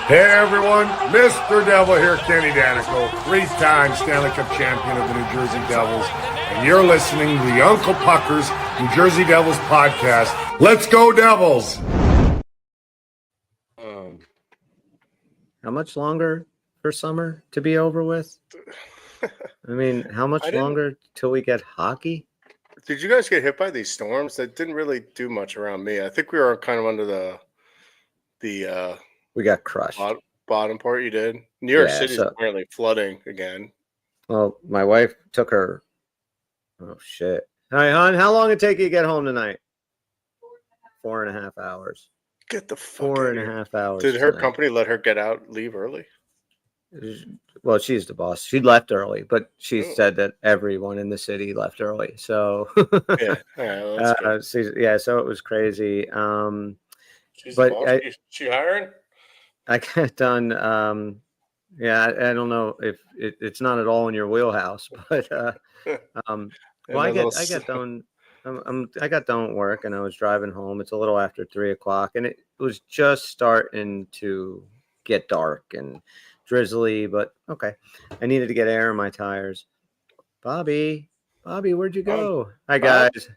Hey everyone, Mr. Devil here, Kenny Danico, three-time Stanley Cup champion of the New Jersey Devils, and you're listening to the Uncle Puckers New Jersey Devils podcast. Let's go Devils! How much longer for summer to be over with? I mean, how much longer till we get hockey? Did you guys get hit by these storms? That didn't really do much around me. I think we were kind of under the we got crushed. Bottom part. You did. New York City's apparently flooding again. Well, my wife took her. Oh shit! Hi, hon. How long did it take you to get home tonight? 4.5 hours. Get the fuck 4.5 hours. Did her company let her leave early? Well, she's the boss. She left early, but she said that everyone in the city left early. So yeah, well, so it was crazy. She's but the boss. She hiring? I got done. I don't know if it's not at all in your wheelhouse, but well, I got done. I got done at work and I was driving home. It's a little after 3:00 and it was just starting to get dark and drizzly, but okay. I needed to get air in my tires. Bobby, where'd you go? Hi guys.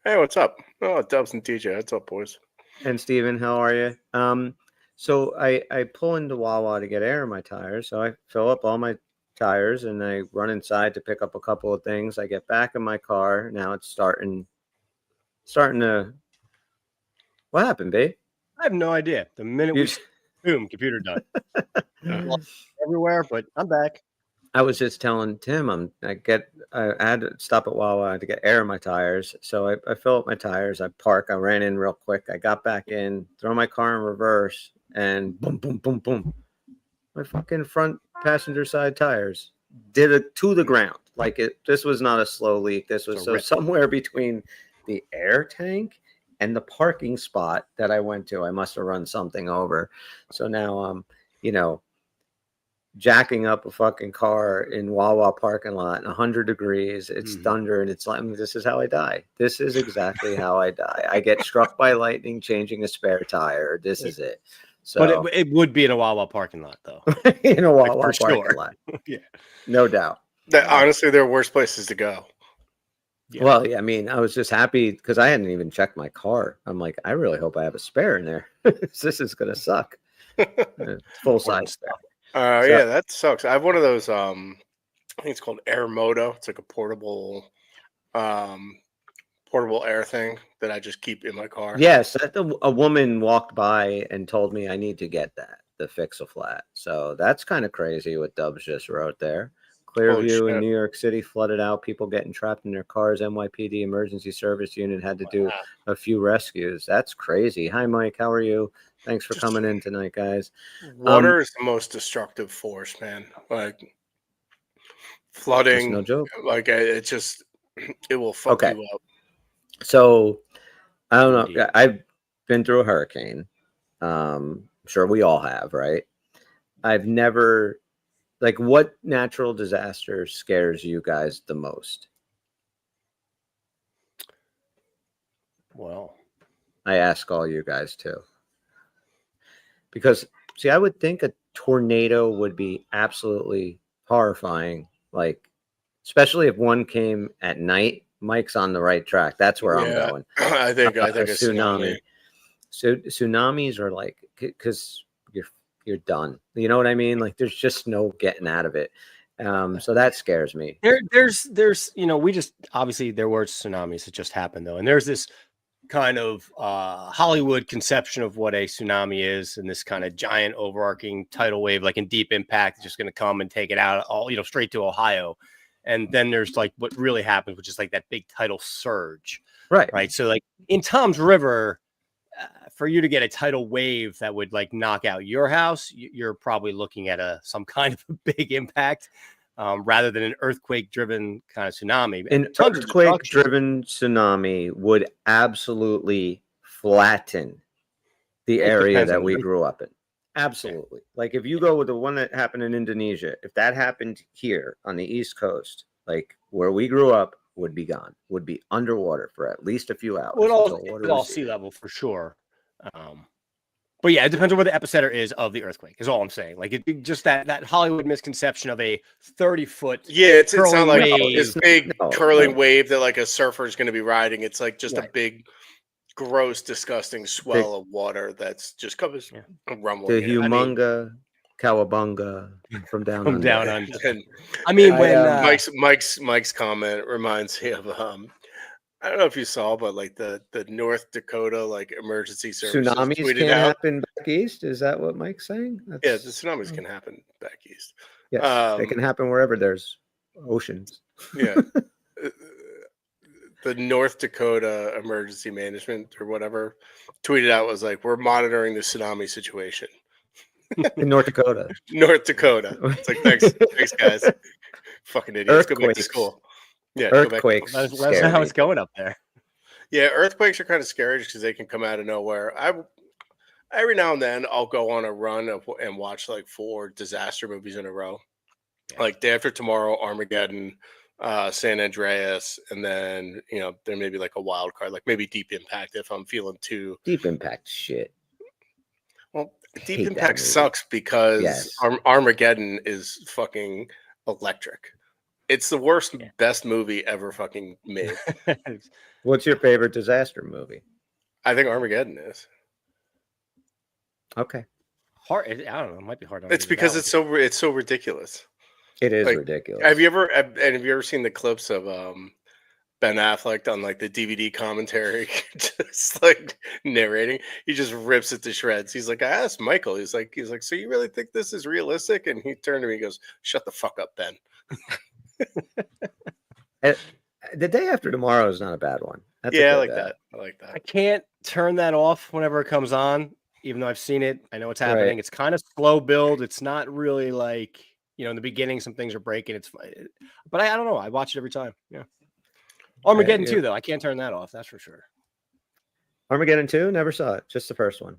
Hey, what's up? Oh, Dubs and TJ. What's up, boys? And Steven, how are you? So I pull into Wawa to get air in my tires. So I fill up all my tires and I run inside to pick up a couple of things. I get back in my car. Now it's starting to. What happened, babe? I have no idea. The minute boom, computer done. Everywhere, but I'm back. I was just telling Tim I had to stop at Wawa to get air in my tires. So I fill up my tires, I park, I ran in real quick. I got back in, throw my car in reverse, and boom, boom, boom, boom. My fucking front passenger side tires did it to the ground. Like this was not a slow leak. This was somewhere between the air tank and the parking spot that I went to. I must have run something over. So now I'm, jacking up a fucking car in Wawa parking lot in 100 degrees. It's thunder and it's like, this is how I die. This is exactly how I die. I get struck by lightning changing a spare tire. This is it. So, but it would be in a Wawa parking lot, though. In a Wawa parking lot. Yeah. No doubt. Honestly, there are worse places to go. Yeah. Well, yeah, I mean, I was just happy because I hadn't even checked my car. I'm like, I really hope I have a spare in there. This is going to suck. Full size spare. Yeah, that sucks. I have one of those. I think it's called Air Moto. It's like a portable air thing that I just keep in my car. Yes, a woman walked by and told me I need to get that, the Fix-A-Flat. So that's kind of crazy what Dubs just wrote there. Clearview in New York City flooded out, people getting trapped in their cars. NYPD emergency service unit had to do a few rescues. That's crazy. Hi, Mike. How are you? Thanks for coming in tonight, guys. Water is the most destructive force, man. Like flooding, no joke. Like it will fuck you up. So I don't know. I've been through a hurricane. I'm sure we all have, right? I've never. Like, what natural disaster scares you guys the most? Well, I ask all you guys too. Because, see, I would think a tornado would be absolutely horrifying. Like, especially if one came at night. Mike's on the right track. That's where I'm going. I think a tsunami. So tsunamis are like, because you're done. You know what I mean? Like there's just no getting out of it. So that scares me. There's we just obviously there were tsunamis that just happened though, and there's this kind of Hollywood conception of what a tsunami is, and this kind of giant overarching tidal wave, like in Deep Impact, just going to come and take it out all straight to Ohio. And then there's like what really happens, which is like that big tidal surge, right? So like in Tom's River. For you to get a tidal wave that would like knock out your house, you're probably looking at some kind of a big impact rather than an earthquake-driven kind of tsunami. An earthquake-driven tsunami would absolutely flatten the area that we grew up in. Absolutely. Yeah. Like if you go with the one that happened in Indonesia, if that happened here on the East Coast, like where we grew up, would be gone, would be underwater for at least a few hours. Well, all sea level for sure. But yeah, it depends on where the epicenter is of the earthquake. Is all I'm saying. Like just that Hollywood misconception of a 30-foot. Yeah, it's not curling like wave. this big No, curling no. wave that like a surfer is going to be riding. It's like just a Right. big, gross, disgusting swell of water that's just comes rumbling. The humonga cowabunga from down From under. down under. And I mean, I, when Mike's comment reminds me of I don't know if you saw, but like the North Dakota like emergency services Tsunamis tweeted can't out. happen back east. Is that what Mike's saying? Yeah, the That's- tsunamis can happen back east. Yes, they can happen wherever there's oceans. Yeah. The North Dakota Emergency Management or whatever tweeted out was like, we're monitoring the tsunami situation. In North Dakota. North Dakota. It's like, thanks, guys. Fucking idiots. Go back to Earthquakes. school. Yeah, go back to Earthquakes. school. let us know how Scary. it's going up there. Yeah, earthquakes are kind of scary because they can come out of nowhere. Every now and then I'll go on a run and watch like 4 disaster movies in a row, like Day After Tomorrow, Armageddon, San Andreas, and then there may be like a wild card, like maybe Deep Impact if I'm feeling too. Deep Impact shit. Well, hate Deep that Impact movie. sucks because Yes. Armageddon is fucking electric. It's the worst, best movie ever fucking made. What's your favorite disaster movie? I think Armageddon is. Okay. Hard. I don't know. It might be hard. It's because it's so ridiculous. It is Like, ridiculous. Have you ever seen the clips of Ben Affleck on like the DVD commentary, just like narrating? He just rips it to shreds. He's like, I asked Michael. He's like, so you really think this is realistic? And he turned to me and goes, shut the fuck up, Ben. The Day After Tomorrow is not a bad one. That's a Yeah, I good, like that. I like I that. can't turn that off whenever it comes on, even though I've seen it. I know what's happening. Right. It's kind of slow build. It's not really like, in the beginning, some things are breaking. It's fine. But I don't know. I watch it every time. Yeah. Armageddon yeah. too, though. I can't turn that off. That's for sure. Armageddon 2? Never saw it. Just the first one.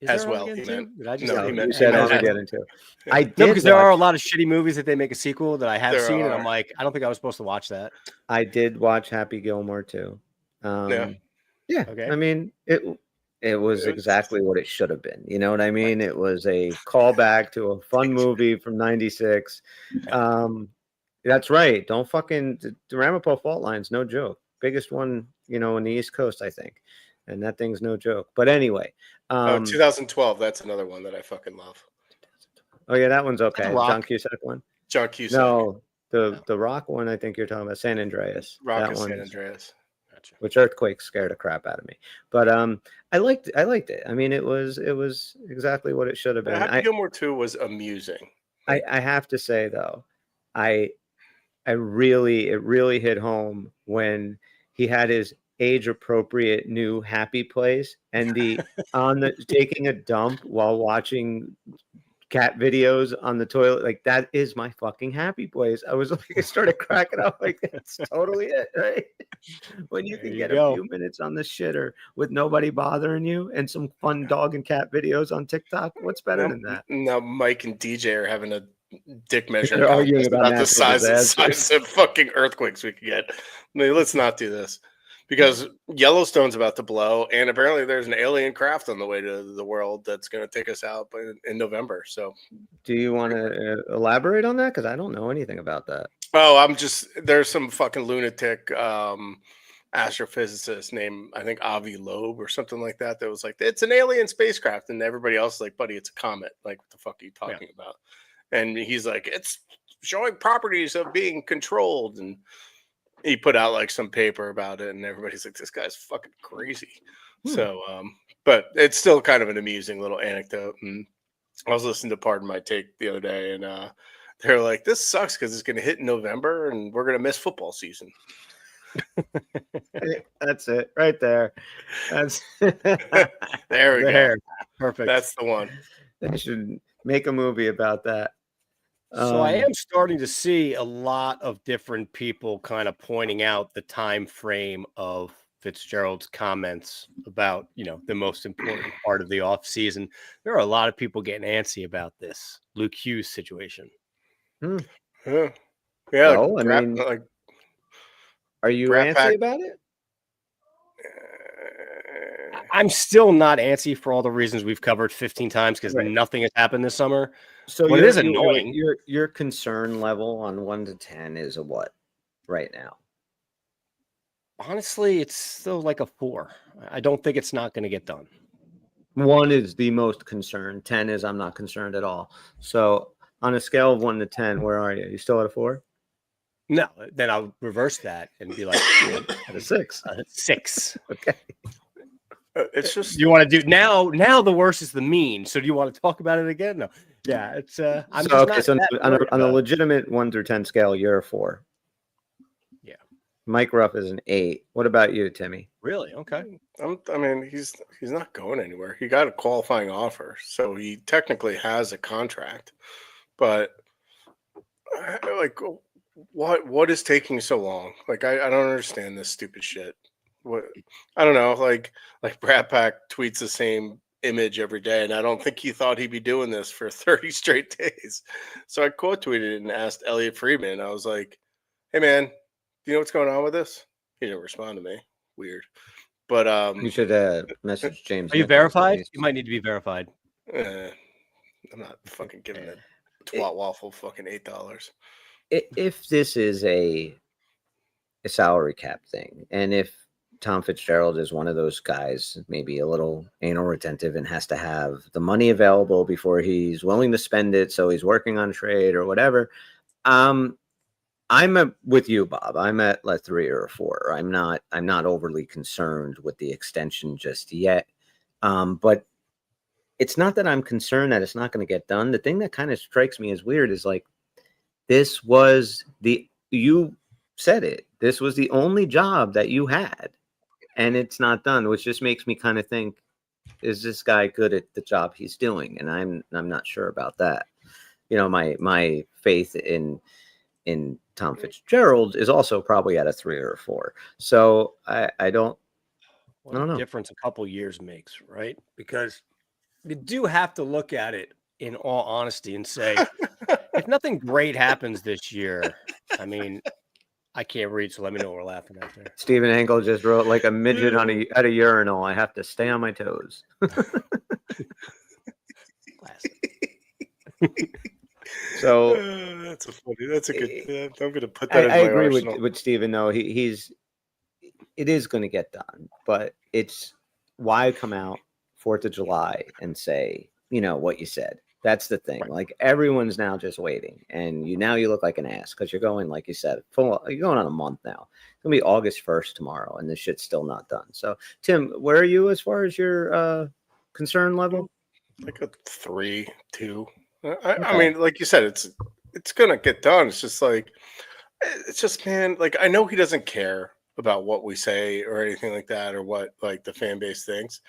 Is As there well, Armageddon he meant. 2? Did I just No, No, he meant- you said he meant- Armageddon 2. Yeah. I No, did No, because there are a watch- lot of shitty movies that they make a sequel that I have There seen, and are. I'm like, I don't think I was supposed to watch that. I did watch Happy Gilmore too. Yeah. Yeah. Okay. I mean, it was exactly what it should have been. You know what I mean? It was a callback to a fun movie from '96. That's right. Don't fucking the Ramapo fault line's no joke. Biggest one, in the East Coast, I think. And that thing's no joke. But anyway, 2012. That's another one that I fucking love. oh yeah, that one's okay. Rock. John Cusack one. John Cusack. No, the Rock one. I think you're talking about San Andreas. Rock that of San one's- Andreas. Gotcha. which earthquake scared the crap out of me. But I liked it. I mean, it was exactly what it should have been. Happy Gilmore 2 was amusing. I have to say though, it really hit home when he had his age appropriate new happy place and taking a dump while watching cat videos on the toilet. Like, that is my fucking happy place. I was like, I started cracking up. Like, that's totally it, right? When you There can you get go. a few minutes on the shitter with nobody bothering you and some fun dog and cat videos on TikTok, what's better than that? Now Mike and DJ are having a dick measuring They're arguing contest about the natural size disasters. of fucking earthquakes we could get. I mean, let's not do this because Yellowstone's about to blow, and apparently there's an alien craft on the way to the world that's going to take us out in November. So, Do you want to elaborate on that? Because I don't know anything about that. there's some fucking lunatic astrophysicist named, I think, Avi Loeb or something like that was like, it's an alien spacecraft, and everybody else is like, buddy, it's a comet. Like, what the fuck are you talking about? And he's like, it's showing properties of being controlled, and he put out like some paper about it, and everybody's like, this guy's fucking crazy. So but it's still kind of an amusing little anecdote. And I was listening to Pardon My Take the other day, and they're like, this sucks because it's going to hit in November and we're going to miss football season. That's it right there. That's There we There. go. Perfect. That's the one. they should make a movie about that. So I am starting to see a lot of different people kind of pointing out the time frame of Fitzgerald's comments about, the most important part of the off season. There are a lot of people getting antsy about this Luke Hughes situation. Yeah. Well, I mean, like, Are you Brat antsy Pack- about it? I'm still not antsy for all the reasons we've covered 15 times because Right. nothing has happened this summer. So But it is annoying. Your concern level on 1 to 10 is a what right now? Honestly, it's still like a 4. I don't think it's not going to get done. 1 is the most concerned. 10 is I'm not concerned at all. So on a scale of 1 to 10, where are you? You still at a 4? No, then I'll reverse that and be like At a 6. 6. Okay. It's just You want to do now the worst is the mean. So do you want to talk about it again? No. Yeah, it's I'm So, just okay, not so that on worried a about it. legitimate 1 through 10 scale, you're a 4. Yeah. Mike Ruff is an 8. What about you, Timmy? Really? Okay. I mean, he's not going anywhere. He got a qualifying offer, so he technically has a contract. But like, what is taking so long? Like, I don't understand this stupid shit. What I don't know. Like Brat Pack tweets the same image every day, and I don't think he thought he'd be doing this for 30 straight days. So I quote tweeted it and asked Elliot Friedman. I was like, "Hey man, do you know what's going on with this?" He didn't respond to me. Weird. But You should message James. Are you Nichols, at verified? least. You might need to be verified. I'm not fucking giving the twat waffle fucking $8. If this is a salary cap thing, and if Tom Fitzgerald is one of those guys, maybe a little anal retentive and has to have the money available before he's willing to spend it, so he's working on trade or whatever. I'm with you, Bob. I'm at like 3 or a 4. I'm not overly concerned with the extension just yet. But it's not that I'm concerned that it's not going to get done. The thing that kind of strikes me as weird is like, this was you said it. This was the only job that you had, and it's not done, which just makes me kind of think, is this guy good at the job he's doing? And I'm not sure about that. You know, my faith in Tom Fitzgerald is also probably at a 3 or a 4. So I don't know. Difference a couple years makes, right? Because you do have to look at it in all honesty and say, if nothing great happens this year, I mean, I can't read, so let me know what we're laughing at there. Stephen Engel just wrote like a midget at a urinal. I have to stay on my toes. So that's a good. I'm going to put that. I in my agree arsenal. with Stephen. though. It is going to get done, but it's why come out 4th of July and say, you know, what you said. That's the thing. Right. Like everyone's now just waiting, and you look like an ass because you're going, like you said, you're going on a month now. It's gonna be August 1st tomorrow, and this shit's still not done. So, Tim, where are you as far as your concern level? Like a 3, 2. I mean, like you said, it's gonna get done. It's just like, man. Like I know he doesn't care about what we say or anything like that, or what like the fan base thinks,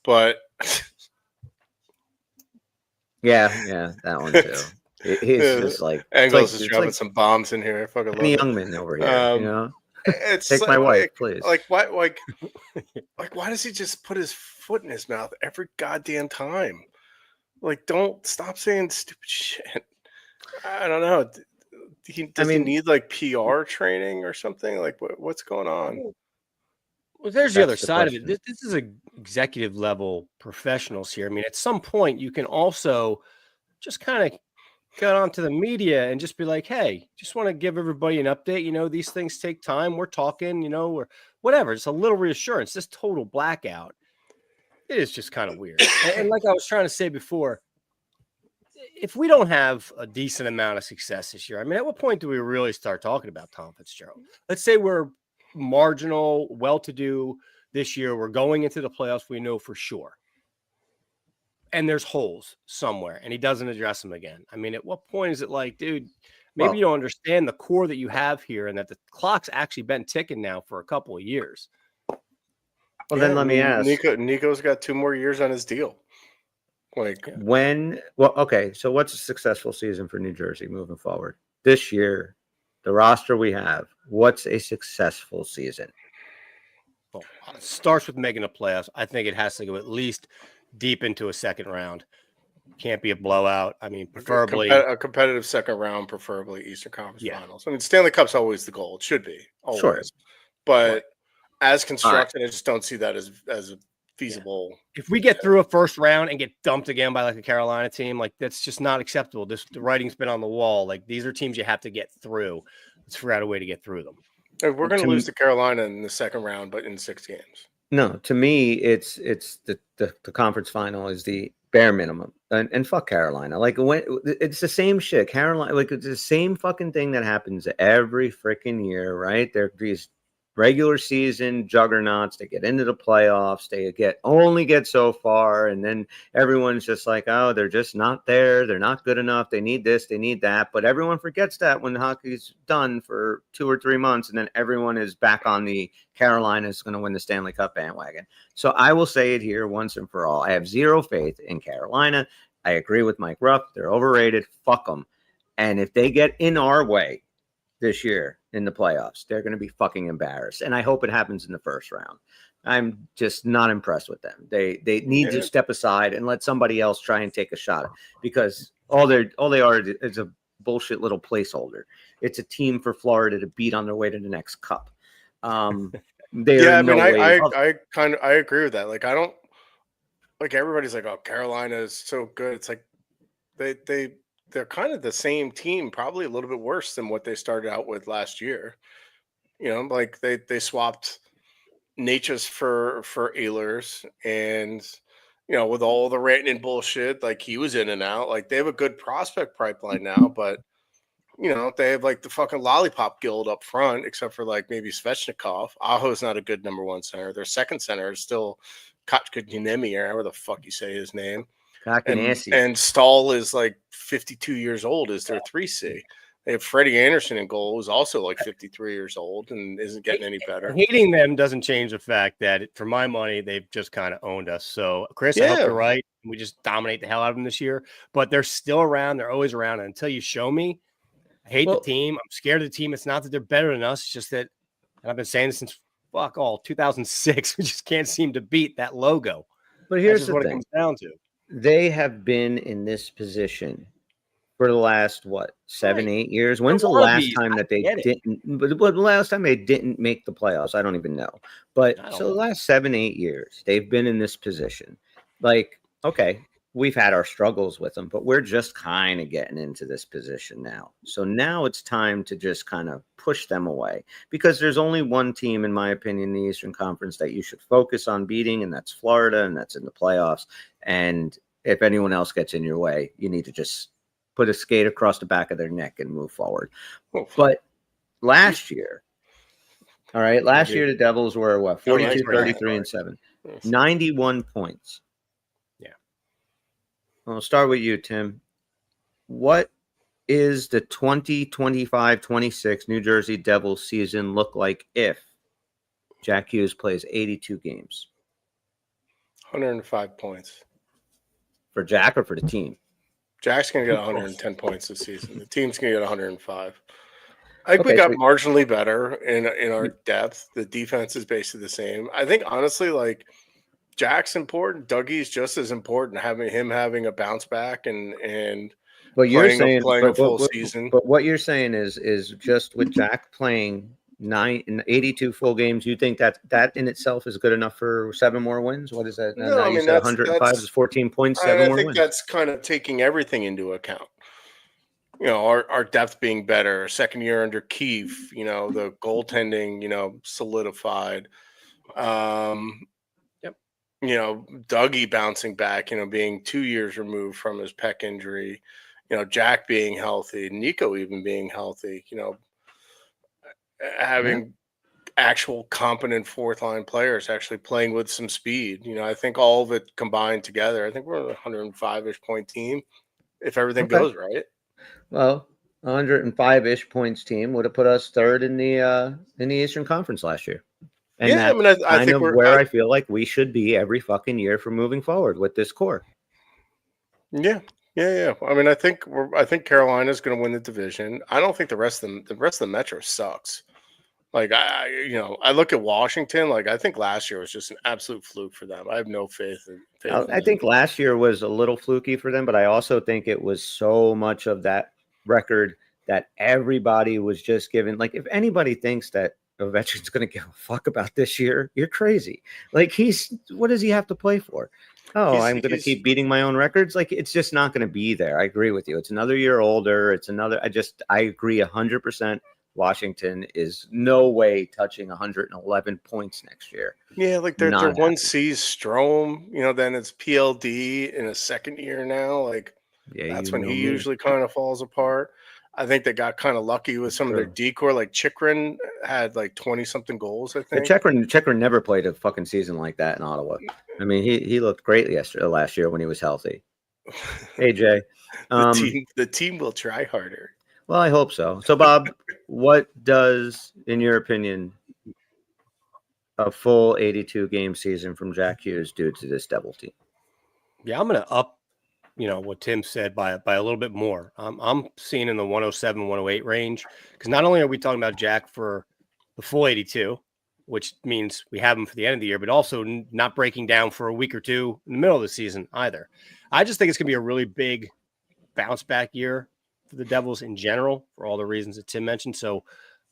but. Yeah, that one too. He's just like Engels is dropping some bombs in here. I fucking love it. Youngman over here. You know, it's take my wife, please. Like why? Like why does he just put his foot in his mouth every goddamn time? Like, don't stop saying stupid shit. I don't know. Does he need like PR training or something? Like, what's going on? Well, there's the other side of it. This is a executive level professionals here. I mean, at some point, you can also just kind of get onto the media and just be like, hey, just want to give everybody an update. You know, these things take time. We're talking, you know, or whatever. It's a little reassurance. This total blackout, it is just kind of weird. And like I was trying to say before, if we don't have a decent amount of success this year, I mean, at what point do we really start talking about Tom Fitzgerald? Let's say we're marginal, well-to-do this year. We're going into the playoffs. We know for sure. And there's holes somewhere, and he doesn't address them again. I mean, at what point is it like, dude, maybe you don't understand the core that you have here and that the clock's actually been ticking now for a couple of years. Well, then let me ask. Nico's got 2 more years on his deal. Like okay, so what's a successful season for New Jersey moving forward? This year, the roster we have, what's a successful season? Well, it starts with making the playoffs. I think it has to go at least deep into a second round. Can't be a blowout. I mean, preferably a competitive second round, preferably Eastern Conference Finals. I mean, Stanley Cup's always the goal. It should be always. Sure. But as constructed, I just don't see that as feasible. If we get through a first round and get dumped again by like a Carolina team, like that's just not acceptable. The writing's been on the wall. Like these are teams you have to get through. Let's figure out a way to get through them. We're going to lose to Carolina in the second round, but in 6 games. No, to me, it's the conference final is the bare minimum, and fuck Carolina. Like when it's the same shit. Carolina, like it's the same fucking thing that happens every freaking year, right? They're these regular season juggernauts. They get into the playoffs. They only get so far, and then everyone's just like, oh, they're just not there. They're not good enough. They need this. They need that. But everyone forgets that when hockey's done for 2 or 3 months, and then everyone is back on the Carolina's going to win the Stanley Cup bandwagon. So I will say it here once and for all. I have zero faith in Carolina. I agree with Mike Ruff. They're overrated. Fuck them. And if they get in our way this year in the playoffs, they're going to be fucking embarrassed. And I hope it happens in the first round. I'm just not impressed with them. They need to step aside and let somebody else try and take a shot, because all they are is a bullshit little placeholder. It's a team for Florida to beat on their way to the next cup. I agree with that. Like, I don't like, everybody's like, oh, Carolina is so good. It's like they're kind of the same team, probably a little bit worse than what they started out with last year. You know, like they swapped Natchez for Ehlers, and you know, with all the Rantanen bullshit, like he was in and out. Like they have a good prospect pipeline now, but you know, they have like the fucking lollipop guild up front, except for like maybe Svechnikov. Aho's not a good number 1 center. Their second center is still Kotkaniemi, or however the fuck you say his name. And Stahl is like 52 years old, is their 3C. They have Freddie Anderson in goal, who's also like 53 years old and isn't getting any better. Hating them doesn't change the fact that, for my money, they've just kind of owned us. So, Chris, I hope you're right. We just dominate the hell out of them this year. But they're still around. They're always around. And until you show me, I hate the team. I'm scared of the team. It's not that they're better than us. It's just that, and I've been saying this since 2006. We just can't seem to beat that logo. But here's the what thing. It comes down to. They have been in this position for the last 7, 8 years. When's the last time that they didn't? But the last time they didn't make the playoffs, I don't even know. But so the last 7, 8 years, they've been in this position. Like, okay, we've had our struggles with them, but we're just kind of getting into this position now. So now it's time to just kind of push them away, because there's only one team, in my opinion, in the Eastern Conference that you should focus on beating, and that's Florida, and that's in the playoffs. And if anyone else gets in your way, you need to just put a skate across the back of their neck and move forward. But last year, all right, last year the Devils were 42, 33, and 7, 91 points. I'll start with you, Tim. What is the 2025-26 New Jersey Devils season look like if Jack Hughes plays 82 games? 105 points. For Jack or for the team? Jack's going to get 110 points this season. The team's going to get 105. I think we got marginally better in our depth. The defense is basically the same. I think, honestly, like, Jack's important. Dougie's just as important. Having a bounce back and but you're saying playing a full season. But what you're saying is just with Jack playing 82 full games, you think that in itself is good enough for 7 more wins? What is that? No, I mean, 105 is 14 points. 7 more wins. I think that's kind of taking everything into account. You know, our depth being better. Second year under Keefe. You know, the goaltending. You know, solidified. You know, Dougie bouncing back, you know, being 2 years removed from his pec injury, you know, Jack being healthy, Nico even being healthy, you know, having actual competent 4th-line players actually playing with some speed. You know, I think all of it combined together, I think we're a 105-ish point team if everything goes right. Well, 105-ish points team would have put us 3rd in the Eastern Conference last year. And I mean, I think I feel like we should be every fucking year for moving forward with this core. Yeah. I mean, I think Carolina's going to win the division. I don't think the rest of the Metro sucks. Like I look at Washington. Like, I think last year was just an absolute fluke for them. I have no faith in I think last year was a little fluky for them, but I also think it was so much of that record that everybody was just given. Like, if anybody thinks that Ovechkin's going to give a fuck about this year. You're crazy. Like what does he have to play for? Oh, I'm going to keep beating my own records. Like it's just not going to be there. I agree with you. It's another year older. I agree 100%. Washington is no way touching 111 points next year. Yeah, like their one sees Strome, then it's PLD in a second year now. Like that's when he usually kind of falls apart. I think they got kind of lucky with some of their decor. Like Chychrun had like 20-something goals, I think. Chychrun never played a fucking season like that in Ottawa. I mean, he looked great last year when he was healthy. Hey, Jay. The team will try harder. Well, I hope so. So, Bob, what does, in your opinion, a full 82-game season from Jack Hughes do to this Devil team? Yeah, I'm going to up, what Tim said by a little bit more. I'm seeing in the 107, 108 range, because not only are we talking about Jack for the full 82, which means we have him for the end of the year, but also not breaking down for a week or two in the middle of the season either. I just think it's going to be a really big bounce back year for the Devils in general, for all the reasons that Tim mentioned. So,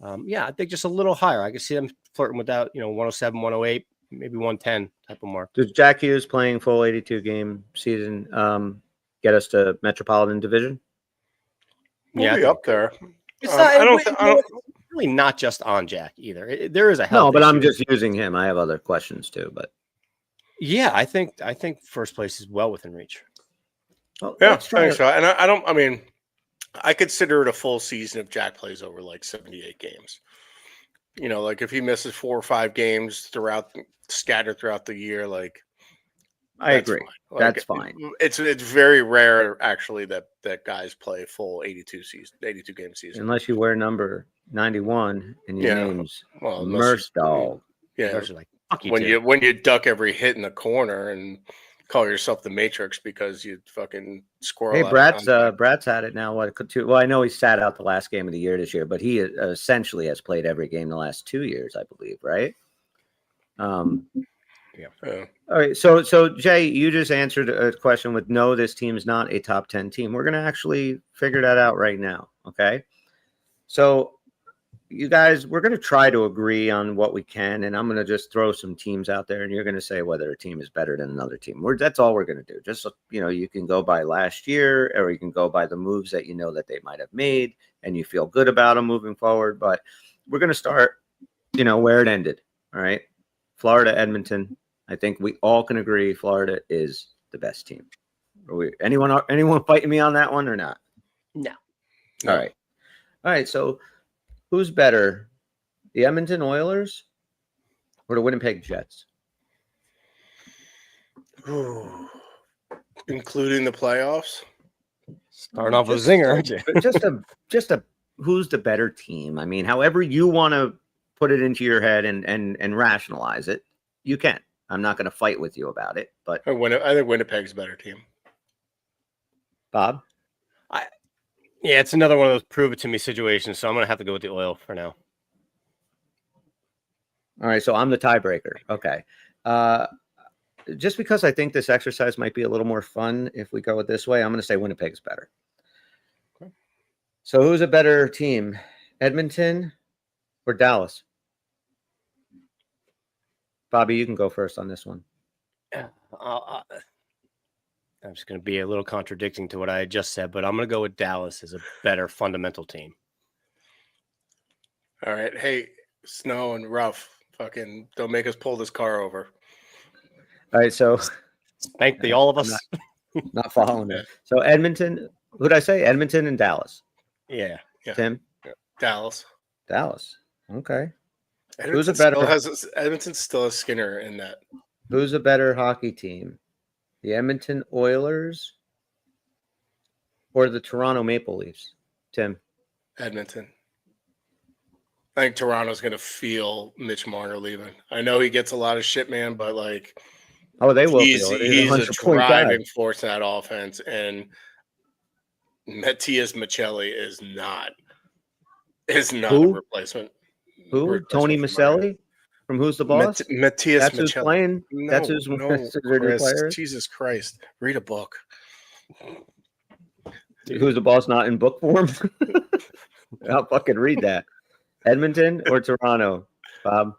I think just a little higher. I can see them flirting with that, 107, 108, maybe 110 type of mark. Does Jack Hughes playing full 82-game season get us to Metropolitan Division? We'll be up there. It's really not just on Jack either. There is a health but issue. I'm just using him. I have other questions too, but yeah, I think first place is well within reach. Well, yeah, I think so. And I consider it a full season if Jack plays over like 78 games. Like if he misses 4 or 5 games scattered throughout the year, like I agree. That's fine. It's very rare actually that guys play full 82 game season. Unless you wear number 91 and your name's Mercedal. Yeah. Like, fuck you, when you duck every hit in the corner and call yourself the Matrix because you fucking squirrel. Hey, Brad's had it now. Well, I know he sat out the last game of the year this year, but he essentially has played every game the last 2 years, I believe, right? Yeah. All right. So Jay, you just answered a question with no, this team is not a top 10 team. We're going to actually figure that out right now. Okay. So you guys, we're going to try to agree on what we can, and I'm going to just throw some teams out there, and you're going to say whether a team is better than another team. That's all we're going to do. Just, you can go by last year, or you can go by the moves that that they might have made, and you feel good about them moving forward. But we're going to start, where it ended. All right. Florida, Edmonton. I think we all can agree Florida is the best team. Anyone fighting me on that one or not? No. All right. So who's better, the Edmonton Oilers or the Winnipeg Jets? Ooh. Including the playoffs? Starting off with a zinger, aren't you? just a who's the better team? I mean, however you want to put it into your head and rationalize it, you can. I'm not going to fight with you about it, but I think Winnipeg's a better team. Bob? Yeah, it's another one of those prove it to me situations, so I'm going to have to go with the Oil for now. All right, so I'm the tiebreaker. Okay. Just because I think this exercise might be a little more fun if we go it this way, I'm going to say Winnipeg's better. Okay. So who's a better team, Edmonton or Dallas? Bobby, you can go first on this one. I'm just going to be a little contradicting to what I just said, but I'm going to go with Dallas as a better fundamental team. All right. Hey, Snow and Ruff, fucking don't make us pull this car over. All right. So thank all of us. Not following it. So Edmonton, who did I say? Edmonton and Dallas. Yeah. Tim? Yeah. Dallas. Okay. Who's a better? Edmonton still has Skinner in that. Who's a better hockey team? The Edmonton Oilers or the Toronto Maple Leafs? Tim? Edmonton. I think Toronto's going to feel Mitch Marner leaving. I know he gets a lot of shit, man, but like, they will. He's a driving force in that offense, and Matthias Michelli is not a replacement. Who? Tony Maselli? From Who's the Boss? Matthias That's Michelli. Who's playing. That's who's players. Jesus Christ. Read a book. Who's the Boss not in book form? I'll fucking read that. Edmonton or Toronto? Bob?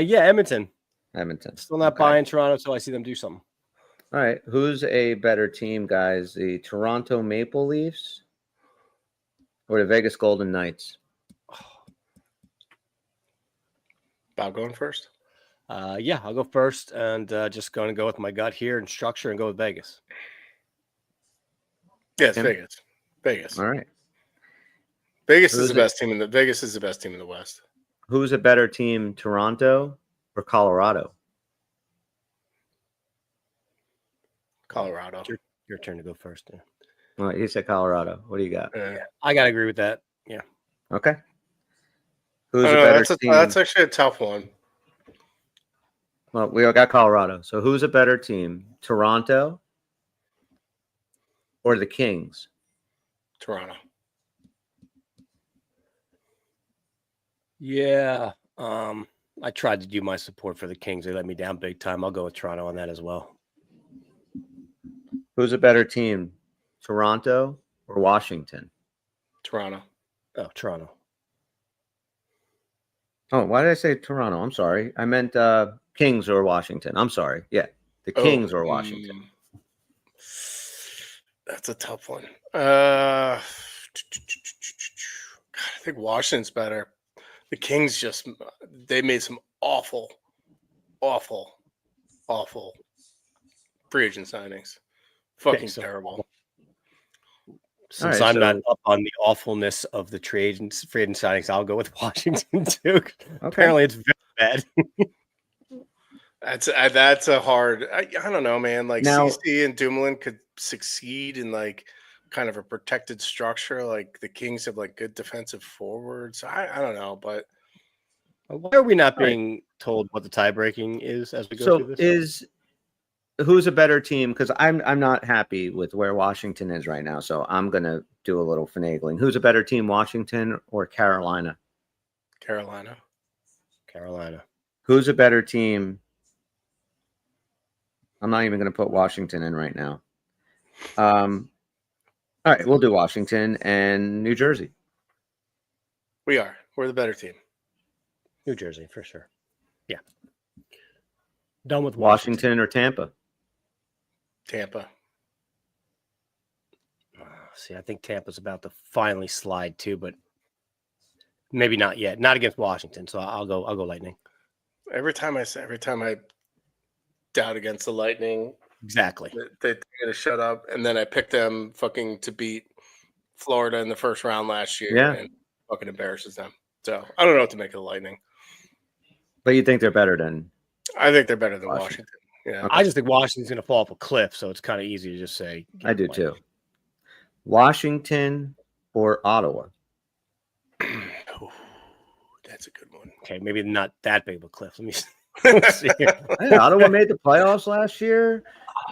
Yeah, Edmonton. Edmonton. Still not Okay. buying Toronto until I see them do something. All right. Who's a better team, guys? The Toronto Maple Leafs or the Vegas Golden Knights? Bob going first? Yeah, I'll go first, and just going to go with my gut here and structure and go with Vegas. Yeah, it's Tim? Vegas. Vegas. All right. Vegas Who's is the best team in the Vegas is the best team in the West. Who's a better team, Toronto or Colorado? Colorado. Your turn to go first. Yeah. Well, you said Colorado. What do you got? I gotta agree with that. Yeah. Okay. Who's I a don't know, better team? that's actually a tough one. Well, we all got Colorado. So who's a better team, Toronto or the Kings? Toronto. Yeah. I tried to do my support for the Kings. They let me down big time. I'll go with Toronto on that as well. Who's a better team, Toronto or Washington? Toronto. Oh, Toronto. Oh, why did I say Toronto? I'm sorry. I meant Kings or Washington. I'm sorry. Yeah, the Kings or Washington. That's a tough one. God, I think Washington's better. The Kings they made some awful free agent signings. Fucking terrible. Since right, I'm not up on the awfulness of the free agent signings, I'll go with Washington too. Okay. Apparently, it's very bad. That's a hard. I don't know, man. Like Now- CC and Dumoulin could succeed in like kind of a protected structure. Like the Kings have like good defensive forwards. I don't know, but Why are we not being told what the tie breaking is as we go So through this? Who's a better team? Because I'm not happy with where Washington is right now. So I'm gonna do a little finagling. Who's a better team, Washington or Carolina? Carolina. Who's a better team? I'm not even gonna put Washington in right now. All right, we'll do Washington and New Jersey. We're the better team. New Jersey, for sure. Yeah. Done with Washington or Tampa? Tampa. See, I think Tampa's about to finally slide too, but maybe not yet. Not against Washington, so I'll go Lightning. Every time I doubt against the Lightning, Exactly. they gotta shut up, and then I picked them fucking to beat Florida in the first round last year, and fucking embarrasses them. So I don't know what to make of the Lightning. But you think they're better than? I think they're better than Washington. Yeah, I just think Washington's going to fall off a cliff, so it's kind of easy to just say. I do too. Washington or Ottawa? That's a good one. Okay, maybe not that big of a cliff. Let me see. Hey, Ottawa made the playoffs last year.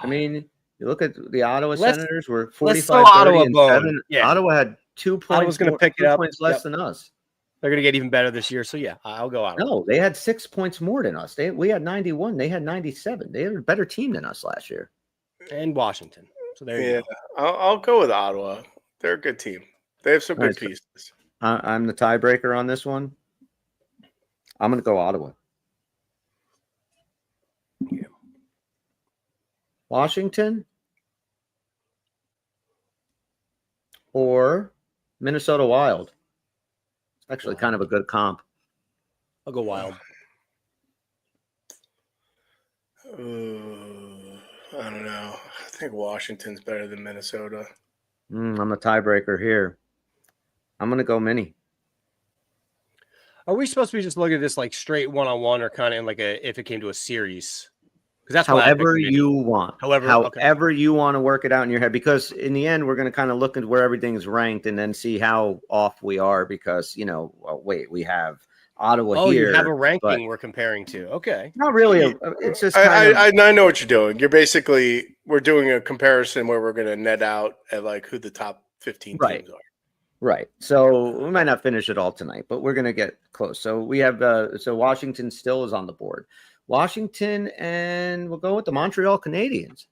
I mean, you look at the Ottawa Senators were 45 Ottawa and bone. 7. Yeah. Ottawa had 2 points. Ottawa's gonna pick it 2 up. points less Yep. than us. They're going to get even better this year, so yeah, I'll go Ottawa. No, they had 6 points more than us. We had 91. They had 97. They had a better team than us last year. And Washington. So there you go. I'll go with Ottawa. They're a good team. They have some All good right, pieces. I'm the tiebreaker on this one. I'm going to go Ottawa. Yeah. Washington or Minnesota Wild? It's actually kind of a good comp. I'll go Wild. I don't know. I think Washington's better than Minnesota. I'm the tiebreaker here. I'm going to go Mini. Are we supposed to be just looking at this like straight one-on-one or kind of in like if it came to a series? Because that's However you want. However, you want to work it out in your head. Because in the end, we're going to kind of look at where everything's ranked and then see how off we are. Because, we have Ottawa here. You have a ranking but we're comparing to. Okay. not really. It's just kind of, I know what you're doing. We're doing a comparison where we're going to net out at like who the top 15 teams are. Right. So we might not finish it all tonight, but we're going to get close. So we have, so Washington still is on the board. Washington, and we'll go with the Montreal Canadiens.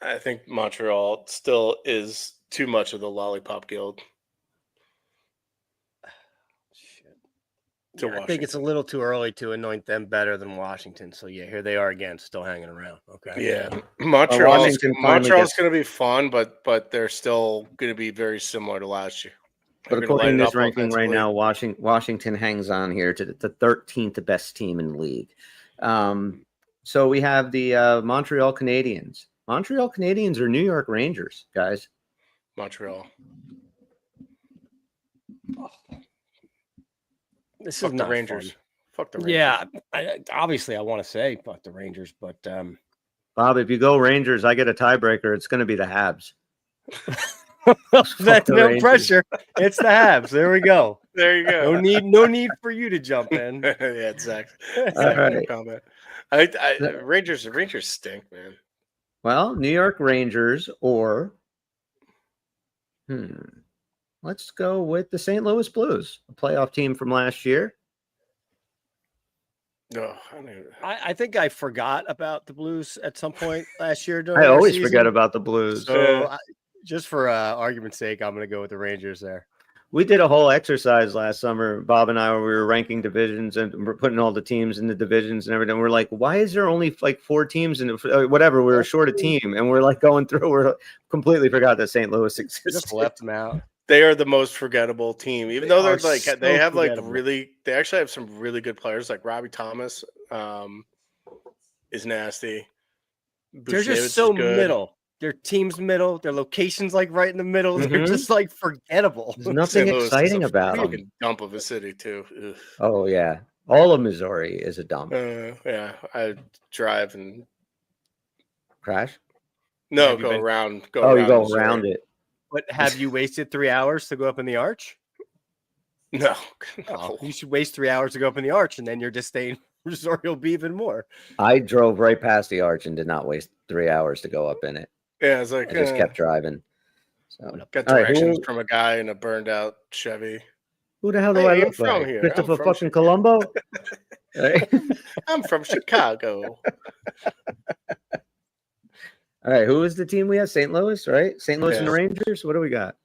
I think Montreal still is too much of the lollipop guild. to I Washington. think it's a little too early to anoint them better than Washington. So yeah, here they are again, still hanging around. Okay. Yeah, Montreal's Washington finally Montreal's gets- going to be fun, but they're still going to be very similar to last year. But They're gonna according to light it this up ranking right offensively. now, Washington hangs on here to the 13th best team in the league. So we have the Montreal Canadiens. Montreal Canadiens are New York Rangers, guys. Montreal. This Fuck is the not Rangers. fun. Fuck the Rangers. Yeah, obviously I want to say fuck the Rangers, but Bob, if you go Rangers, I get a tiebreaker. It's going to be the Habs. that's the no Rangers. pressure. It's the Habs. There we go. There you go. No need for you to jump in. Yeah, exactly. All right. Comment. Rangers stink, man. Well, New York Rangers or let's go with the St. Louis Blues, a playoff team from last year. No, I think I forgot about the Blues at some point last year. I always forget about the Blues. So just for argument's sake, I'm going to go with the Rangers there. We did a whole exercise last summer. Bob and I, we were ranking divisions and we're putting all the teams in the divisions and everything. We're like, why is there only like 4 teams and whatever? We were short a team, and we're like going through. We're completely forgot that St. Louis existed. Just left them out. they are the most forgettable team, even though they're are like so they have like forgettable. they actually have some really good players. Like Robbie Thomas is nasty. They're Buchnevich just is so good. middle. Their team's middle. Their location's like right in the middle. They're Mhm. just like forgettable. There's nothing St. Louis is exciting a about them. fucking dump of a city too. Ugh. Oh yeah, all of Missouri is a dump. Yeah, I drive and Crash. no Have you go been- around. Oh, you go Missouri. around it. But have you wasted 3 hours to go up in the arch? No, Oh, no. you should waste 3 hours to go up in the arch, and then your disdain for Missouri will be even more. I drove right past the arch and did not waste 3 hours to go up in it. Yeah, it's like I just kept driving. So, got all right, directions from a guy in a burned out Chevy. who the hell do Hey, I I'm look from like? here. I'm Christopher from fucking Colombo. Right? I'm from Chicago. All right, who is the team we have? St. Louis, right? St. Louis and the Yeah. Rangers. What do we got?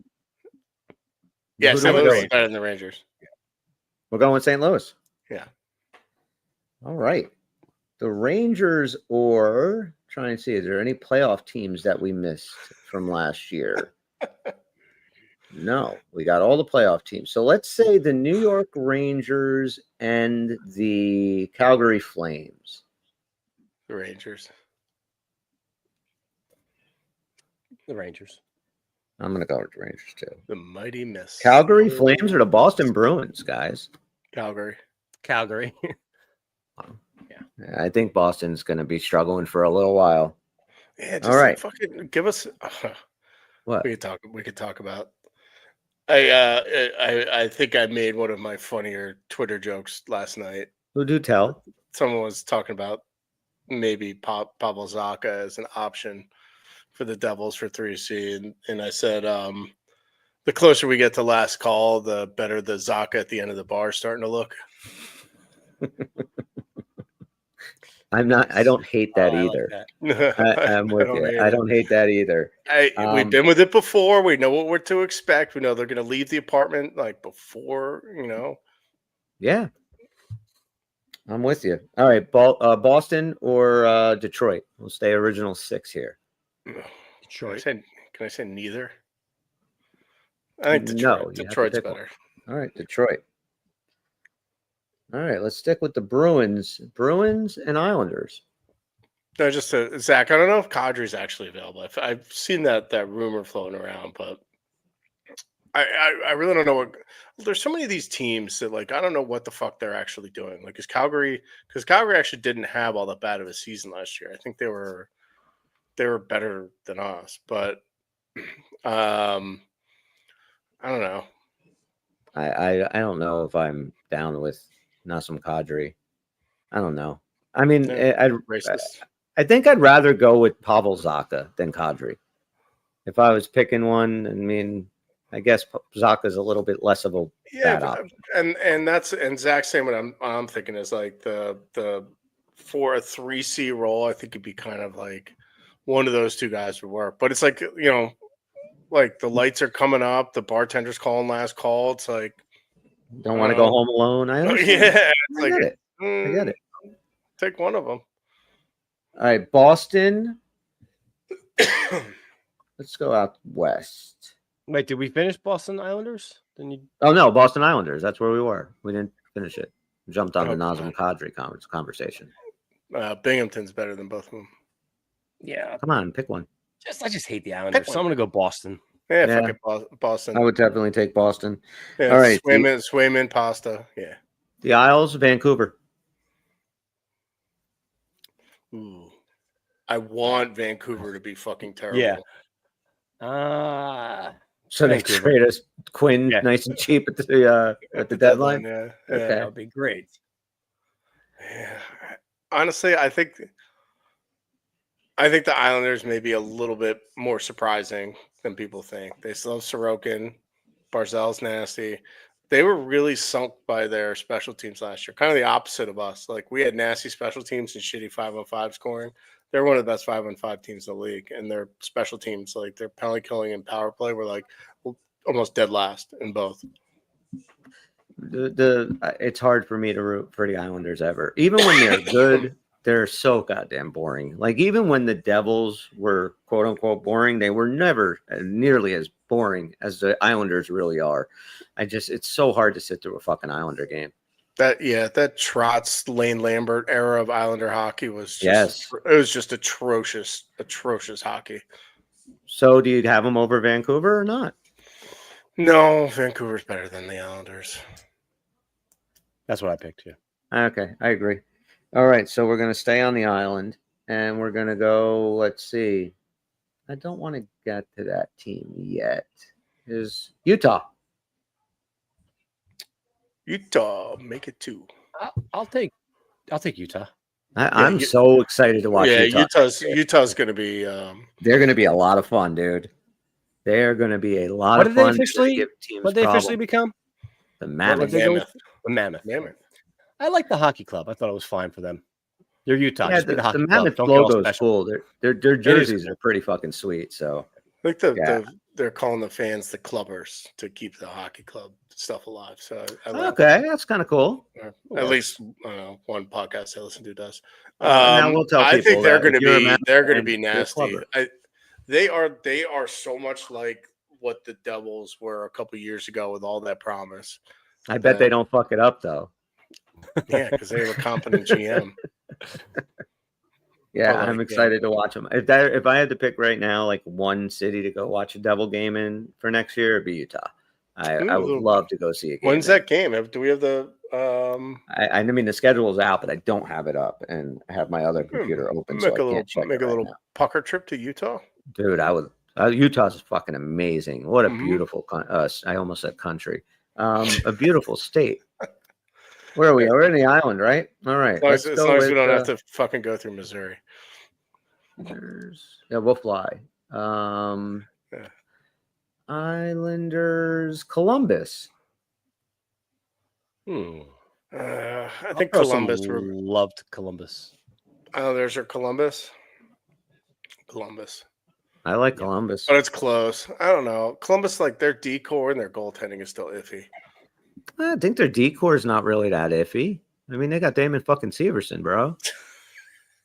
Yeah, Who do St. we Louis go is with? better than the Rangers. We're going with St. Louis. Yeah. All right. The Rangers, or try and see, is there any playoff teams that we missed from last year? No, we got all the playoff teams. So let's say the New York Rangers and the Calgary Flames. The Rangers. The Rangers. I'm going to go with the Rangers too. The Mighty Miss. Calgary Flames or the Boston Bruins, guys? Calgary. Calgary. I think Boston's going to be struggling for a little while. Yeah, just All right. fucking give us What? we could talk about. I think I made one of my funnier Twitter jokes last night. Who do tell? Someone was talking about maybe Pavel Zacha as an option for the Devils for 3C, and I said the closer we get to last call, the better the Zacha at the end of the bar is starting to look. I don't hate that Oh, I like either. that. I'm with don't you. hate I it. don't hate that either. We've been with it before. We know what we're to expect. We know they're going to leave the apartment like before, Yeah. I'm with you. All right. Boston or Detroit? We'll stay original 6 here. Detroit. Can I say neither? I think No, Detroit. you have to Detroit's pick one. better. All right. Detroit. All right. Let's stick with the Bruins and Islanders. No, just Zach. I don't know if Kadri's actually available. I've seen that rumor floating around, but I really don't know what. There's so many of these teams that like I don't know what the fuck they're actually doing. Like, because Calgary actually didn't have all that bad of a season last year. I think they were better than us, but I don't know. I don't know if I'm down with Nassim Kadri. I don't know. I mean, Yeah, I'd Racist. I think I'd rather go with Pavel Zacha than Kadri. If I was picking one, I mean, I guess Zacha's a little bit less of a Yeah, bad option. and Zach's saying what I'm thinking is like the for a 3C role, I think it'd be kind of like one of those two guys would work. But it's like like the lights are coming up, the bartender's calling last call. It's like Don't want to go home alone. I understand. Yeah, I get it. I get it. Take one of them. All right, Boston. Let's go out west. Wait, did we finish Boston Islanders? Then you Oh no, Boston Islanders. That's where we were. We didn't finish it. Jumped on Oh, the Nazem come Kadri conversation. Binghamton's better than both of them. yeah. Come on, pick one. I just hate the Islanders. So I'm gonna go Boston. Yeah, Yeah. fuck it, Boston. I would definitely take Boston. Yeah, All right, Swayman pasta. Yeah. The Isles, Vancouver. Ooh. I want Vancouver to be fucking terrible. Yeah. So they Vancouver. trade us Quinn Yeah. nice and cheap at the deadline. Yeah. Okay. That would be great. Yeah. Honestly, I think the Islanders may be a little bit more surprising than people think. They still have Sorokin. Barzal's nasty. They were really sunk by their special teams last year. Kind of the opposite of us. Like, we had nasty special teams and shitty 5-on-5 scoring. They're one of the best 5-on-5 teams in the league. And their special teams, like their penalty killing and power play, were like almost dead last in both. It's hard for me to root for the Islanders ever. Even when they're good, they're so goddamn boring. Like, even when the Devils were quote unquote boring, they were never nearly as boring as the Islanders really are. It's so hard to sit through a fucking Islander game. That Trotz, Lane Lambert era of Islander hockey was just, Yes. it was just atrocious hockey. So do you have them over Vancouver or not? No, Vancouver's better than the Islanders. That's what I picked. Yeah. Okay, I agree. All right, so we're going to stay on the island, and we're going to go, let's see. I don't want to get to that team yet. Is Utah. Utah, make it 2. I'll take Utah. I'm so excited to watch Utah. Utah's going to be. They're going to be a lot of fun, dude. They're going to be a lot of fun. What did they officially become? The Mammoth. Mammoth. The Mammoth. Mammoth. I like the hockey club. I thought it was fine for them. They're Utah. Yeah, Just be the hockey club. Mammoth Don't get all logo is special. cool. Their jerseys are pretty fucking sweet. So I think they're calling the fans the clubbers to keep the hockey club stuff alive. So I like okay, that's kind of cool. that. At least one podcast I listen to does. Now we'll tell I people think they're that going if you're a to Mammoth be fan, you're a nasty. clubber. They are so much like what the Devils were a couple years ago with all that promise. I bet they don't fuck it up though. Yeah, because they have a competent GM. Yeah, But, I'm like, excited to watch them. If I had to pick right now, like one city to go watch a Devil game in for next year, it'd be Utah. I would love to go see a game. When's there. that game? Do we have the? I mean, the schedule is out, but I don't have it up, and I have my other computer open, so I can't check make it a right little now. pucker trip to Utah. Dude, I would. Utah's fucking amazing. What a Mhm. beautiful. I almost said country. A beautiful state. Where are we? We're in the island, right? All right. As long as we don't have to fucking go through Missouri. Yeah, we'll fly. Yeah. Islanders, Columbus. I think Throw Columbus. some loved Columbus. Islanders are Columbus. Columbus. I like Columbus. But it's close. I don't know. Columbus, like their decor and their goaltending is still iffy. I think their decor is not really that iffy. I mean, they got Damon fucking Severson, bro.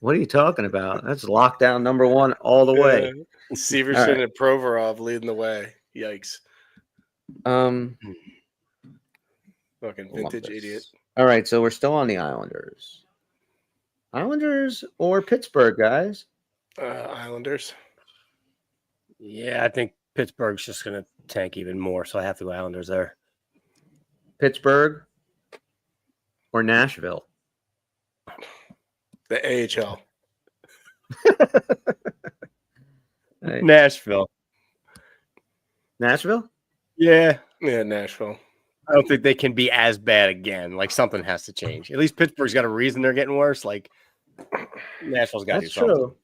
What are you talking about? That's lockdown number one all the way. Severson All right. and Provorov leading the way. Yikes. Um, Fucking vintage Columbus. idiot. All right, so we're still on the Islanders. Islanders or Pittsburgh, guys? Islanders. Yeah, I think Pittsburgh's just going to tank even more, so I have to go Islanders there. Pittsburgh or Nashville? The AHL. Hey, Nashville. Nashville? Yeah. Yeah, Nashville. I don't think they can be as bad again. Like, something has to change. At least Pittsburgh's got a reason they're getting worse. Like, Nashville's got to do That's something. true.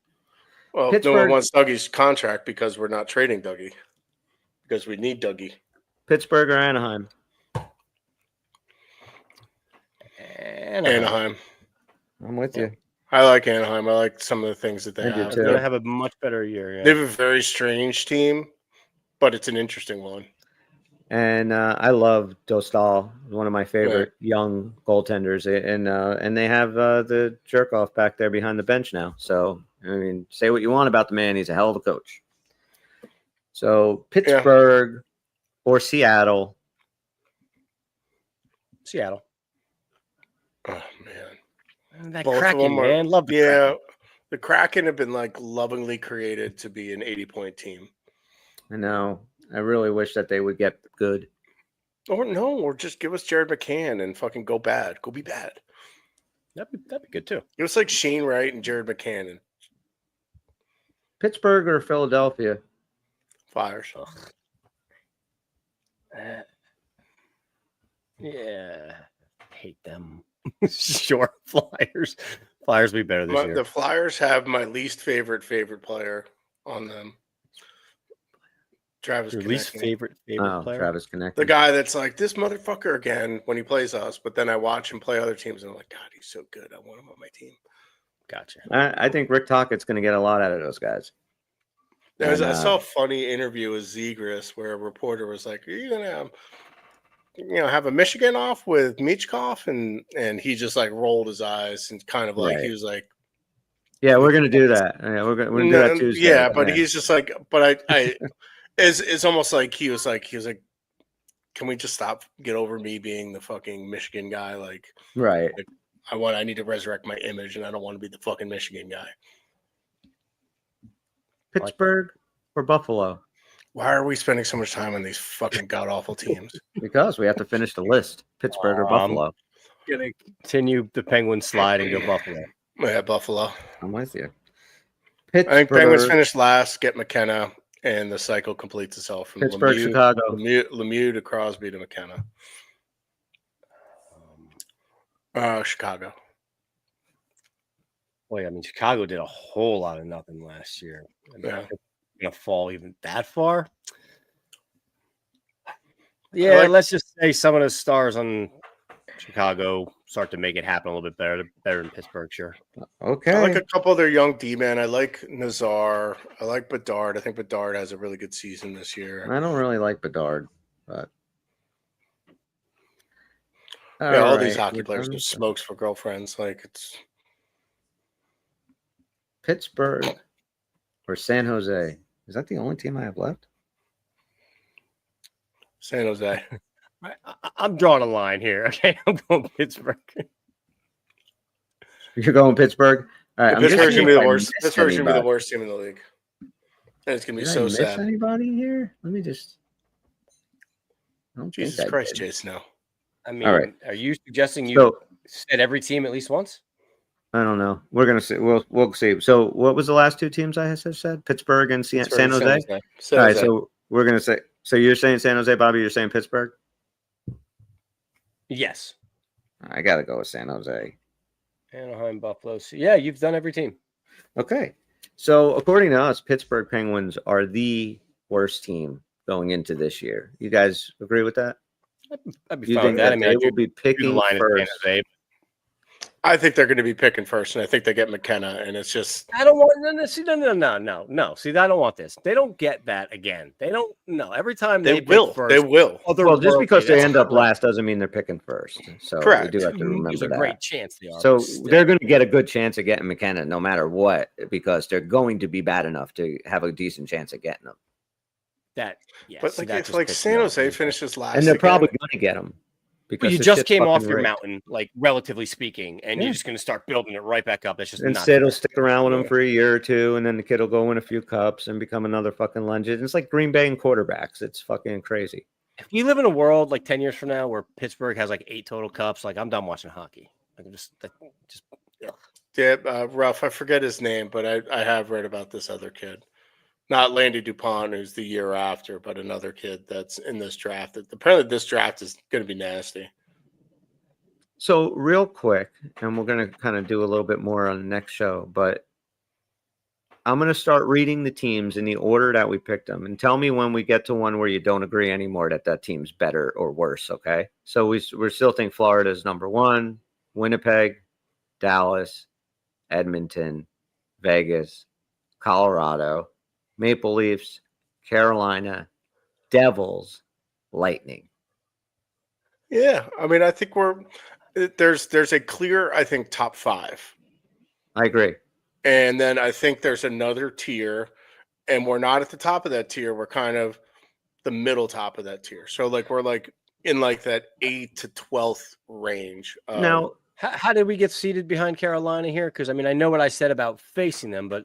Well, no one Pittsburgh- wants Dougie's contract because we're not trading Dougie. Because we need Dougie. Pittsburgh or Anaheim? Anaheim. I'm with you. I like Anaheim. I like some of the things that they I do have. too. They're going to have a much better year. Yeah. They have a very strange team, but it's an interesting one. And I love Dostal, one of my favorite young goaltenders, and they have the jerk off back there behind the bench now. So I mean, say what you want about the man, he's a hell of a coach. So Pittsburgh or Seattle. Seattle. Oh man, That both of Kraken, them are, man. Love the Kraken. the Kraken have been like lovingly created to be an 80-point team. I know. I really wish that they would get good. Or just give us Jared McCann and fucking go bad. Go be bad. That'd be good too. It was like Shane Wright and Jared McCann and Pittsburgh or Philadelphia? Flyers. Yeah. Hate them. Sure. Flyers. Flyers be better this year. The Flyers have my least favorite player on them. Travis Your Konechny. least favorite player? Travis Konechny. The guy that's like, this motherfucker again when he plays us, but then I watch him play other teams and I'm like, God, he's so good. I want him on my team. Gotcha. I think Rick Tockett's going to get a lot out of those guys. I saw a funny interview with Zegras where a reporter was like, are you going to have a Michigan off with Michkov? And he just like rolled his eyes and kind of like, he was like, yeah, we're going to do that. Yeah, we're going to do that Tuesday. Yeah, but he's just like, but I it's almost like he was like, can we just get over me being the fucking Michigan guy? Like, right. Like, I need to resurrect my image and I don't want to be the fucking Michigan guy. Pittsburgh or Buffalo? Why are we spending so much time on these fucking god awful teams? Because we have to finish the list. Pittsburgh or Buffalo? Gonna continue the Penguins slide and go Buffalo. Yeah, Buffalo. I'm with you. Pittsburgh. I think Penguins finish last, get McKenna, and the cycle completes itself from Pittsburgh, Chicago. Lemieux to Crosby to McKenna. Chicago. Boy, I mean, Chicago did a whole lot of nothing last year. Going to fall even that far. Yeah, let's just say some of the stars on Chicago start to make it happen a little bit better than Pittsburgh, sure. Okay. I like a couple of their young D-men. I like Nazar. I like Bedard. I think Bedard has a really good season this year. I don't really like Bedard, but all these hockey players do smokes for girlfriends. Like, it's Pittsburgh or San Jose. Is that the only team I have left? San Jose. I'm drawing a line here. Okay, I'm going Pittsburgh. You're going Pittsburgh? All right. Pittsburgh's going to be the worst. Pittsburgh's going to be the worst team in the league. And it's going to be so sad. Anybody here? Let me just. Jesus Christ, Jason. No. I mean, all right. Are you suggesting you said every team at least once? I don't know. We're gonna see. We'll see. So, what was the last two teams I said? Pittsburgh and San Jose. All right. So we're gonna say. So you're saying San Jose, Bobby? You're saying Pittsburgh? Yes. I gotta go with San Jose. Anaheim, Buffalo. So, yeah, you've done every team. Okay. So according to us, Pittsburgh Penguins are the worst team going into this year. You guys agree with that? I'd be fine with that. I mean, they will be picking first. I think they're going to be picking first, and I think they get McKenna, and it's just. I don't want no. See, no. See, I don't want this. They don't get that again. They don't. No, every time they will. First, they will. Well, just because they end up last doesn't mean they're picking first. So correct. We do have to remember There's a great chance they are. So they're going to get a good chance of getting McKenna, no matter what, because they're going to be bad enough to have a decent chance of getting them. But like San Jose finishes last, and they're probably going to get them. Because you just came off your mountain, like relatively speaking, and you're just going to start building it right back up. That's just and Sid will stick around with him for a year or two, and then the kid will go win a few cups and become another fucking legend. It's like Green Bay and quarterbacks. It's fucking crazy. If we live in a world like 10 years from now where Pittsburgh has like 8 total cups, like I'm done watching hockey. Like I'm just. Rough. I forget his name, but I have read about this other kid. Not Landy Dupont, who's the year after, but another kid that's in this draft. Apparently, this draft is going to be nasty. So, real quick, and we're going to kind of do a little bit more on the next show, but I'm going to start reading the teams in the order that we picked them, and tell me when we get to one where you don't agree anymore that team's better or worse, okay? So, we still think Florida is number 1, Winnipeg, Dallas, Edmonton, Vegas, Colorado, Maple Leafs, Carolina, Devils, Lightning. Yeah, I mean, I think there's a clear, I think, top 5. I agree. And then I think there's another tier, and we're not at the top of that tier. We're kind of the middle top of that tier. So like we're like in like that 8th to 12th range. Now, How did we get seated behind Carolina here? Because I mean, I know what I said about facing them, but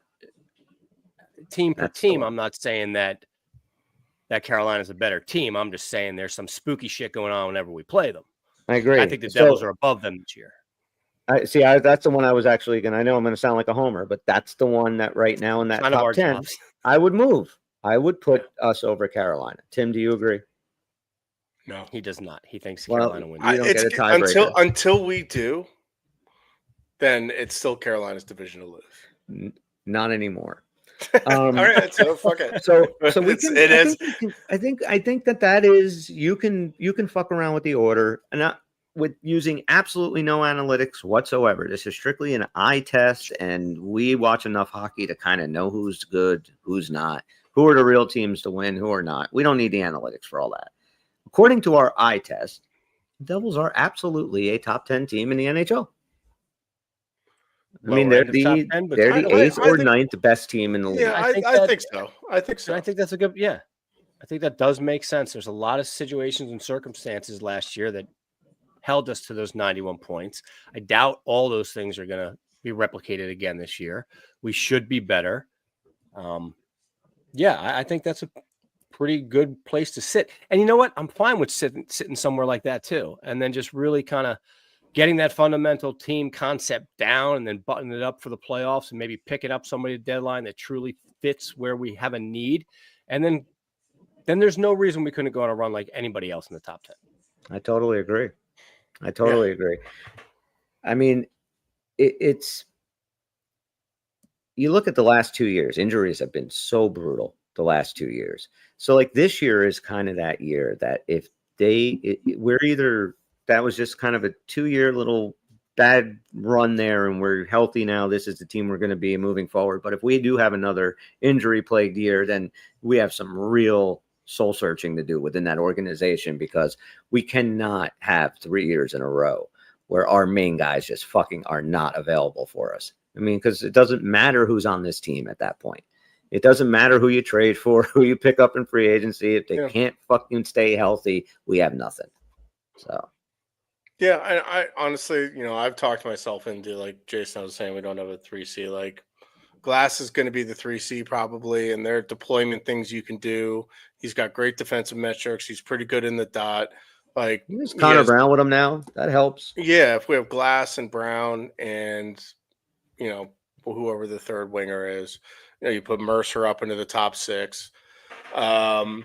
team per That's the team, one. I'm not saying that Carolina's a better team. I'm just saying there's some spooky shit going on whenever we play them. I agree. I think the Devils are above them this year. That's the one I was actually going to, I know I'm going to sound like a homer, but that's the one that right now in that Kind of top our 10, jobs. I would move. I would put us over Carolina. Tim, do you agree? No, He does not. He thinks Well, Carolina wins. you don't get a tiebreaker. until we do, then it's still Carolina's division to lose. Not anymore. All right, so fuck it. So we It's- can. it I is. think we can- I think that is you can fuck around with the order and not with using absolutely no analytics whatsoever. This is strictly an eye test, and we watch enough hockey to kind of know who's good, who's not, who are the real teams to win, who are not. We don't need the analytics for all that. According to our eye test, the Devils are absolutely a top 10 team in the NHL. I mean, Lower they're end of top the 10, but they're the I 8th or think- 9th best team in the league. Yeah, I think I that- think so. I think So so. I think that's a good, yeah. I think that does make sense. There's a lot of situations and circumstances last year that held us to those 91 points. I doubt all those things are going to be replicated again this year. We should be better. Yeah, I think that's a pretty good place to sit. And you know what? I'm fine with sitting somewhere like that too. And then just really kind of getting that fundamental team concept down and then buttoning it up for the playoffs and maybe picking up somebody at deadline that truly fits where we have a need. And then there's no reason we couldn't go on a run like anybody else in the top 10. I totally agree. I totally agree. I mean, it's you look at the last 2 years, injuries have been so brutal the last 2 years. So like this year is kind of that year that if we're either that was just kind of a 2-year little bad run there and we're healthy now, this is the team we're going to be moving forward. But if we do have another injury plagued year, then we have some real soul searching to do within that organization, because we cannot have 3 years in a row where our main guys just fucking are not available for us. I mean, because it doesn't matter who's on this team at that point. It doesn't matter who you trade for, who you pick up in free agency. If they can't fucking stay healthy, we have nothing. So, Yeah, I honestly, I've talked myself into, like Jason was saying, we don't have a 3C. Like Glass is going to be the 3C probably, and their deployment things you can do. He's got great defensive metrics. He's pretty good in the dot. Like is Connor Brown with him now? That helps. Yeah, if we have Glass and Brown and whoever the third winger is, you put Mercer up into the top 6. I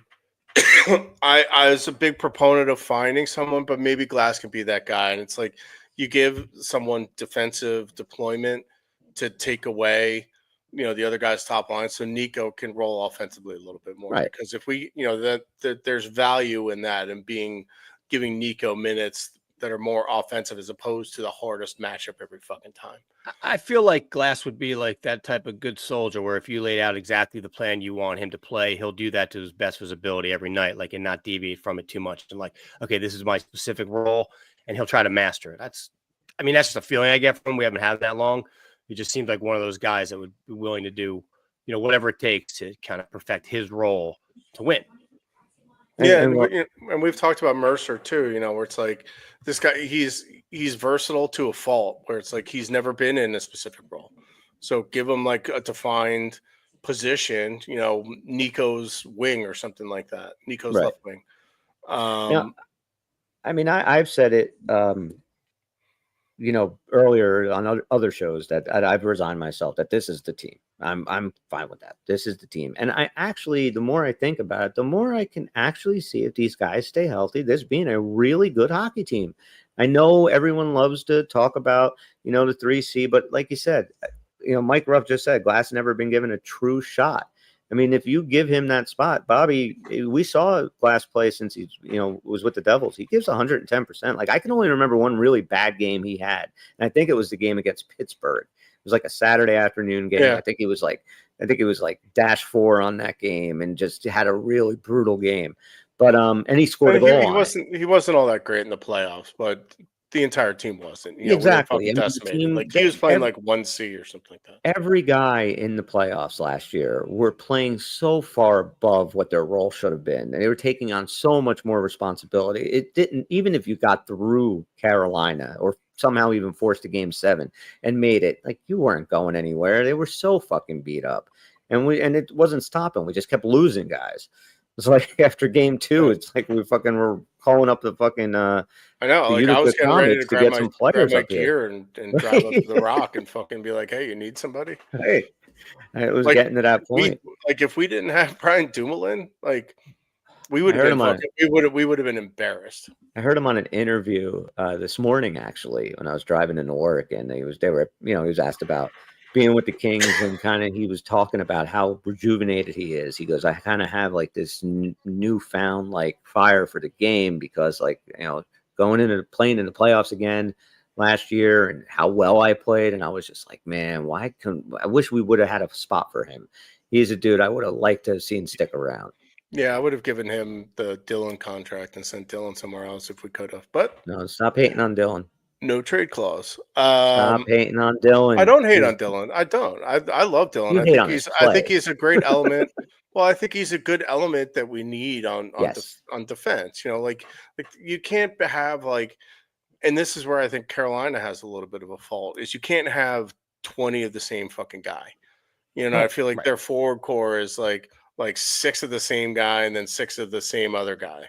was a big proponent of finding someone, but maybe Glass can be that guy. And it's like you give someone defensive deployment to take away, the other guy's top line, so Nico can roll offensively a little bit more. Right. Because if we, that there's value in that and giving Nico minutes that are more offensive as opposed to the hardest matchup every fucking time. I feel like Glass would be like that type of good soldier where if you laid out exactly the plan you want him to play, he'll do that to his best of his ability every night, like, and not deviate from it too much. And like, okay, this is my specific role, and he'll try to master it. That's just a feeling I get from him. We haven't had that long. He just seems like one of those guys that would be willing to do, whatever it takes to kind of perfect his role to win. And we've talked about Mercer too, where it's like this guy, he's versatile to a fault, where it's like he's never been in a specific role. So give him like a defined position, Nico's wing or something like that. Nico's Right. left wing. I've said it, earlier on other shows that I've resigned myself that this is the team. I'm fine with that. This is the team. And I actually, the more I think about it, the more I can actually see if these guys stay healthy, this being a really good hockey team. I know everyone loves to talk about, the 3C, but like you said, Mike Ruff just said Glass never been given a true shot. I mean, if you give him that spot, Bobby, we saw Glass play since he, was with the Devils. He gives 110%. Like, I can only remember one really bad game he had. And I think it was the game against Pittsburgh. It was like a Saturday afternoon game. Yeah. I think it was like -4 on that game and just had a really brutal game. But and he scored a goal. He wasn't all that great in the playoffs, but the entire team wasn't. You know, Exactly. We decimated. Like he was playing like 1C or something like that. Every guy in the playoffs last year were playing so far above what their role should have been. They were taking on so much more responsibility. It didn't, even if you got through Carolina or somehow even forced a game 7 and made it, like you weren't going anywhere. They were so fucking beat up. And it wasn't stopping. We just kept losing guys. It's like after game 2, it's like we fucking were calling up the fucking I know, like I was getting ready to grab my gear and drive up to the Rock and fucking be like, hey, you need somebody? Hey, it was like, getting to that point. If we didn't have Brian Dumoulin, like we would have been embarrassed. I heard him on an interview this morning, actually, when I was driving into work, and he was asked about being with the Kings, and kind of he was talking about how rejuvenated he is. He goes, I kind of have like this newfound like fire for the game because like, you know, playing in the playoffs again last year and how well I played. And I was just like, man, I wish we would have had a spot for him. He's a dude I would have liked to have seen stick around. Yeah, I would have given him the Dylan contract and sent Dylan somewhere else if we could have. But no, stop hating on Dylan. No trade clause. Stop hating on Dylan. I don't hate on Dylan. I don't. I love Dylan. I think he's a great element. Well, I think he's a good element that we need on defense. You know, like you can't have like, and this is where I think Carolina has a little bit of a fault, is you can't have 20 of the same fucking guy. You know, I feel like their forward core is like 6 of the same guy and then 6 of the same other guy.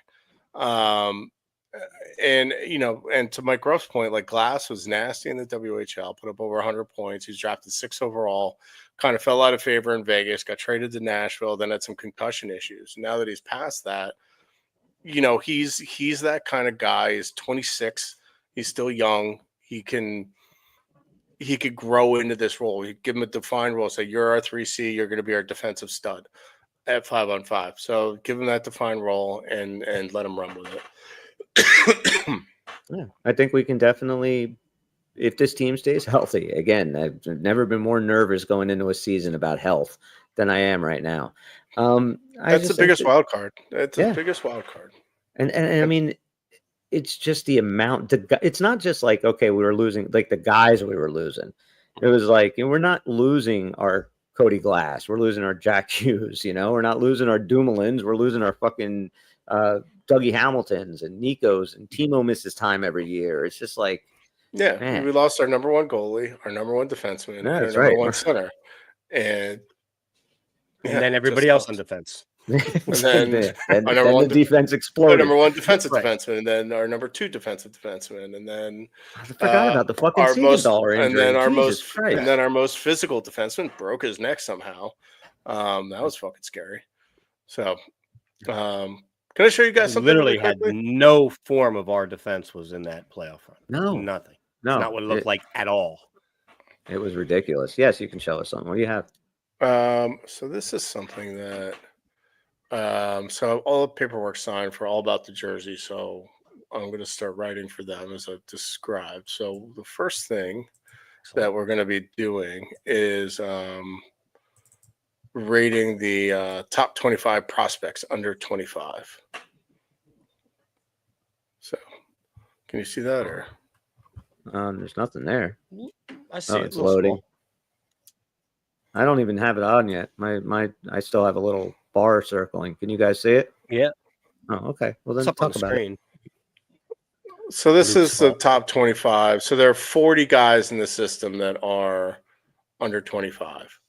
And you know, and to Mike Ruff's point, like Glass was nasty in the WHL, put up over 100 points. He's drafted 6 overall, kind of fell out of favor in Vegas, got traded to Nashville, then had some concussion issues. Now that he's past that, you know, he's that kind of guy. He's 26, he's still young. He could grow into this role. You give him a defined role. Say, you're our 3C, you're going to be our defensive stud at 5-on-5. So give him that defined role and let him run with it. Yeah, I think we can definitely, if this team stays healthy. Again, I've never been more nervous going into a season about health than I am right now. That's the biggest wild card. That's the biggest wild card. And I mean, it's just the amount. It's not just like, okay, we were losing like the guys we were losing. It was like, we're not losing our Cody Glass. We're losing our Jack Hughes. You know, we're not losing our Dumoulins. We're losing our fucking Dougie Hamiltons and Nikos, and Timo misses time every year. It's just like, we lost our number 1 goalie, our number 1 defenseman, and our number 1 center, and then everybody else on defense. And then our number 1 defense exploded. Our number 1 defensive defenseman, and then our number 2 defensive defenseman, and then I forgot about the fucking $1,000,000 injury. And then our most physical defenseman broke his neck somehow. That was fucking scary. So, can I show you guys something? Literally had no form of our defense was in that playoff run. No, nothing. No, it's not what it looked like at all. It was ridiculous. Yes, you can show us something. What do you have? So this is something that, so all the paperwork signed for All About the Jersey. So I'm going to start writing for them as I've described. So the first thing that we're going to be doing is rating the top 25 prospects under 25. So can you see that, or there's nothing there. I see it's loading. Small. I don't even have it on yet. I still have a little bar circling. Can you guys see it? Yeah. Oh, okay. Well, then talk about it. So this is the top 25. So there are 40 guys in the system that are under 25.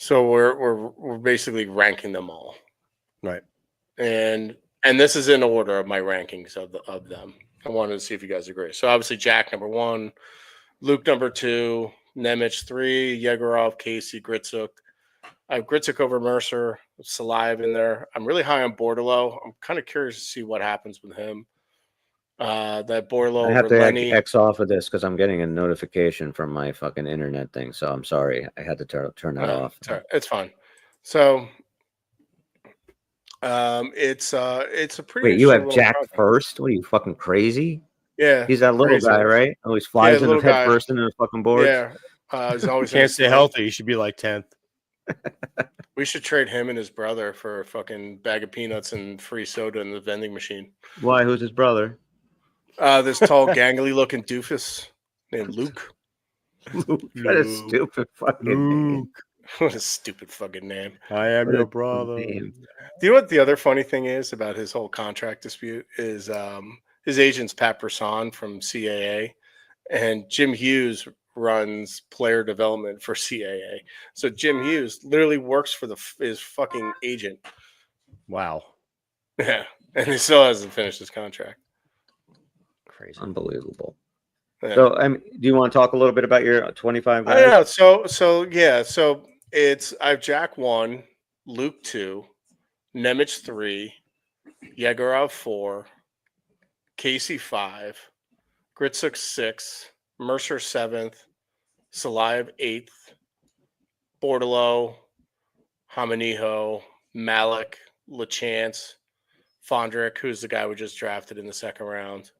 So we're basically ranking them all, right? And this is in order of my rankings of them. I wanted to see if you guys agree. So obviously Jack number 1, Luke number 2, Nemec 3, Yegorov, Casey, Gritsuk. I have Gritsuk over Mercer, Salive in there. I'm really high on Bordeleau. I'm kind of curious to see what happens with him. That Bordeleau. I have to X off of this because I'm getting a notification from my fucking internet thing. So I'm sorry. I had to turn that off. It's fine. So it's a pretty. Wait, you have Jack project. First? What are you, fucking crazy? Yeah. He's that little guy, right? Always flies in the head first into the fucking board. Yeah. He's always can't stay healthy. He should be like 10th. We should trade him and his brother for a fucking bag of peanuts and free soda in the vending machine. Why? Who's his brother? This tall, gangly looking doofus named Luke. What a stupid fucking name. What a stupid fucking name. I am What a your dumb brother. name. Do you know what the other funny thing is about his whole contract dispute is his agent's Pat Brisson from CAA, and Jim Hughes runs player development for CAA. So Jim Hughes literally works for his fucking agent. Wow. Yeah, and he still hasn't finished his contract. Crazy. Unbelievable. Yeah. So, I mean, do you want to talk a little bit about your 25 I guys? know. So it's I've Jack 1, Luke 2, Nemec 3, Yegorov 4, Casey 5, Gritsuk 6, Mercer 7th, Salayev 8th, Bordalo, Hamaniho, Malik, LaChance, Fondrick, who's the guy we just drafted in the second round,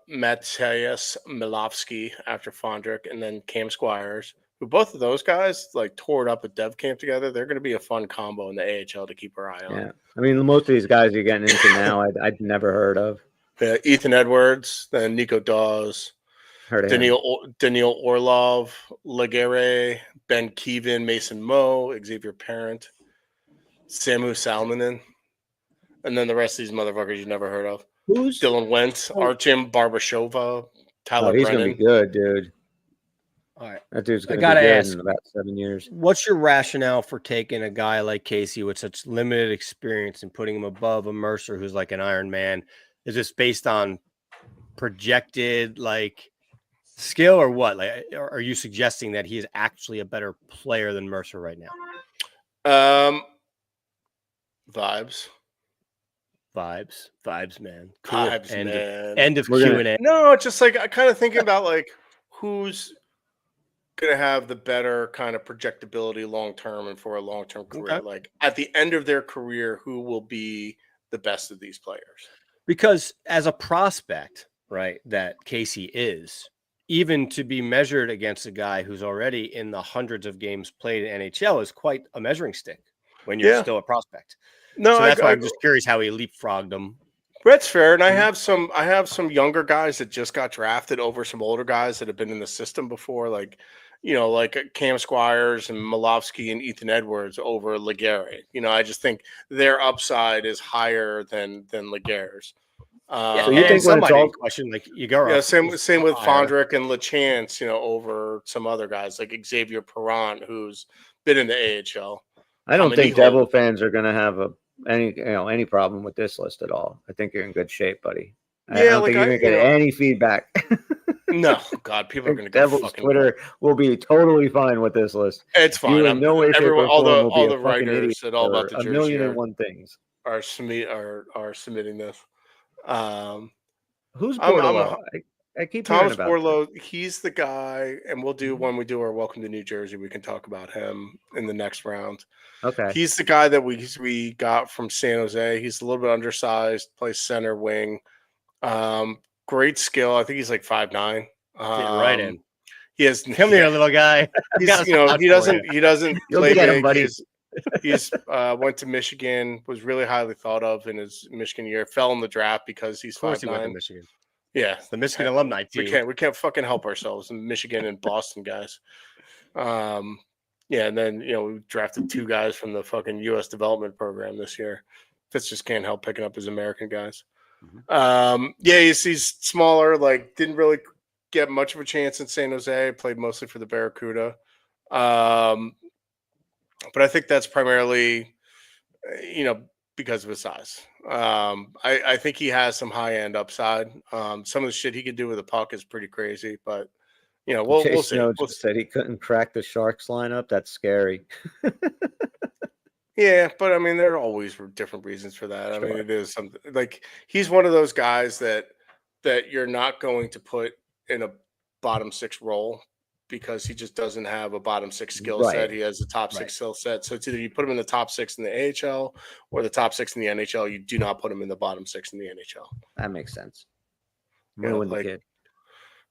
Matthias Milovsky after Fondrick, and then Cam Squires, who both of those guys like tore it up at dev camp together. They're going to be a fun combo in the AHL to keep our eye on. Yeah. I mean, most of these guys you're getting into now, I'd never heard of. Ethan Edwards, then Nico Dawes, Heard of him. Daniil Orlov, Laguerre, Ben Keevan, Mason Moe, Xavier Parent, Samu Salmonen, and then the rest of these motherfuckers you've never heard of. Who's? Dylan Wentz, Artem Barbashova, Tyler Oh, he's Brennan. going to be good, dude. All right. That dude's I going to be gotta good ask. in about 7 years. What's your rationale for taking a guy like Casey with such limited experience and putting him above a Mercer who's like an Iron Man? Is this based on projected like skill or what? Like, are you suggesting that he is actually a better player than Mercer right now? Vibes, man. Cool. vibes, man. End of We're gonna- Q&A. No, just like I kind of thinking about like who's gonna have the better kind of projectability long term and for a long term career. Okay. Like at the end of their career, who will be the best of these players? Because as a prospect, right, that Casey is, even to be measured against a guy who's already in the hundreds of games played in NHL is quite a measuring stick when you're Yeah. still a prospect. No, So that's why I'm just curious how he leapfrogged him. That's fair. And Mhm. I have some younger guys that just got drafted over some older guys that have been in the system before, like like Cam Squires and Milovsky and Ethan Edwards over Laguerre. I just think their upside is higher than Laguerre's. So you think when some it's might all- even question like Yegorov Yeah, same is with higher. Fondrick and LaChance, over some other guys like Xavier Perrant, who's been in the AHL. I don't think Hamaniho. Devil fans are going to have any problem with this list at all. I think you're in good shape, buddy. I Yeah, don't like think you're going to get any feedback. No, God, people are going to go Devil's fucking. Twitter will be totally fine with this list. It's fine. You in no way, shape, Everyone, or all form the will be all a the fucking writers idiot that all about for the a jersey million and one things. are submitting this. Who's I'm Bordalo? I keep hearing Thomas about Borlo. He's the guy, and we'll do Mhm. when we do our Welcome to New Jersey. We can talk about him in the next round. that. Okay. He's the guy that we got from San Jose. He's a little bit undersized, plays center wing. Great skill. I think he's like 5'9". Fit right in. He has. Come here, little guy. He's, got a spot he for doesn't. He doesn't You'll play get him, big. buddy. He's went to Michigan. Was really highly thought of in his Michigan year. Fell in the draft because he's Of course, he went to 5'9". Michigan. Yeah, The Michigan alumni team. we can't fucking help ourselves. Michigan and Boston guys. Yeah, and then we drafted 2 guys from the fucking U.S. development program this year. Fitz just can't help picking up his American guys. Yeah, he's smaller. Like didn't really get much of a chance in San Jose. Played mostly for the Barracuda. But I think that's primarily, because of his size. I think he has some high end upside. Some of the shit he can do with a puck is pretty crazy, but we'll Chase see. Snow just said he couldn't crack the Sharks lineup. That's scary. Yeah, but I mean, there are always different reasons for that. I mean, Sure. it is something like he's one of those guys that you're not going to put in a bottom 6 role because he just doesn't have a bottom 6 skill set. Right. He has a top 6 Right. skill set. So it's either you put him in the top 6 in the AHL or the top 6 in the NHL. You do not put him in the bottom 6 in the NHL. That makes sense. Yeah, Ruin the like- kid.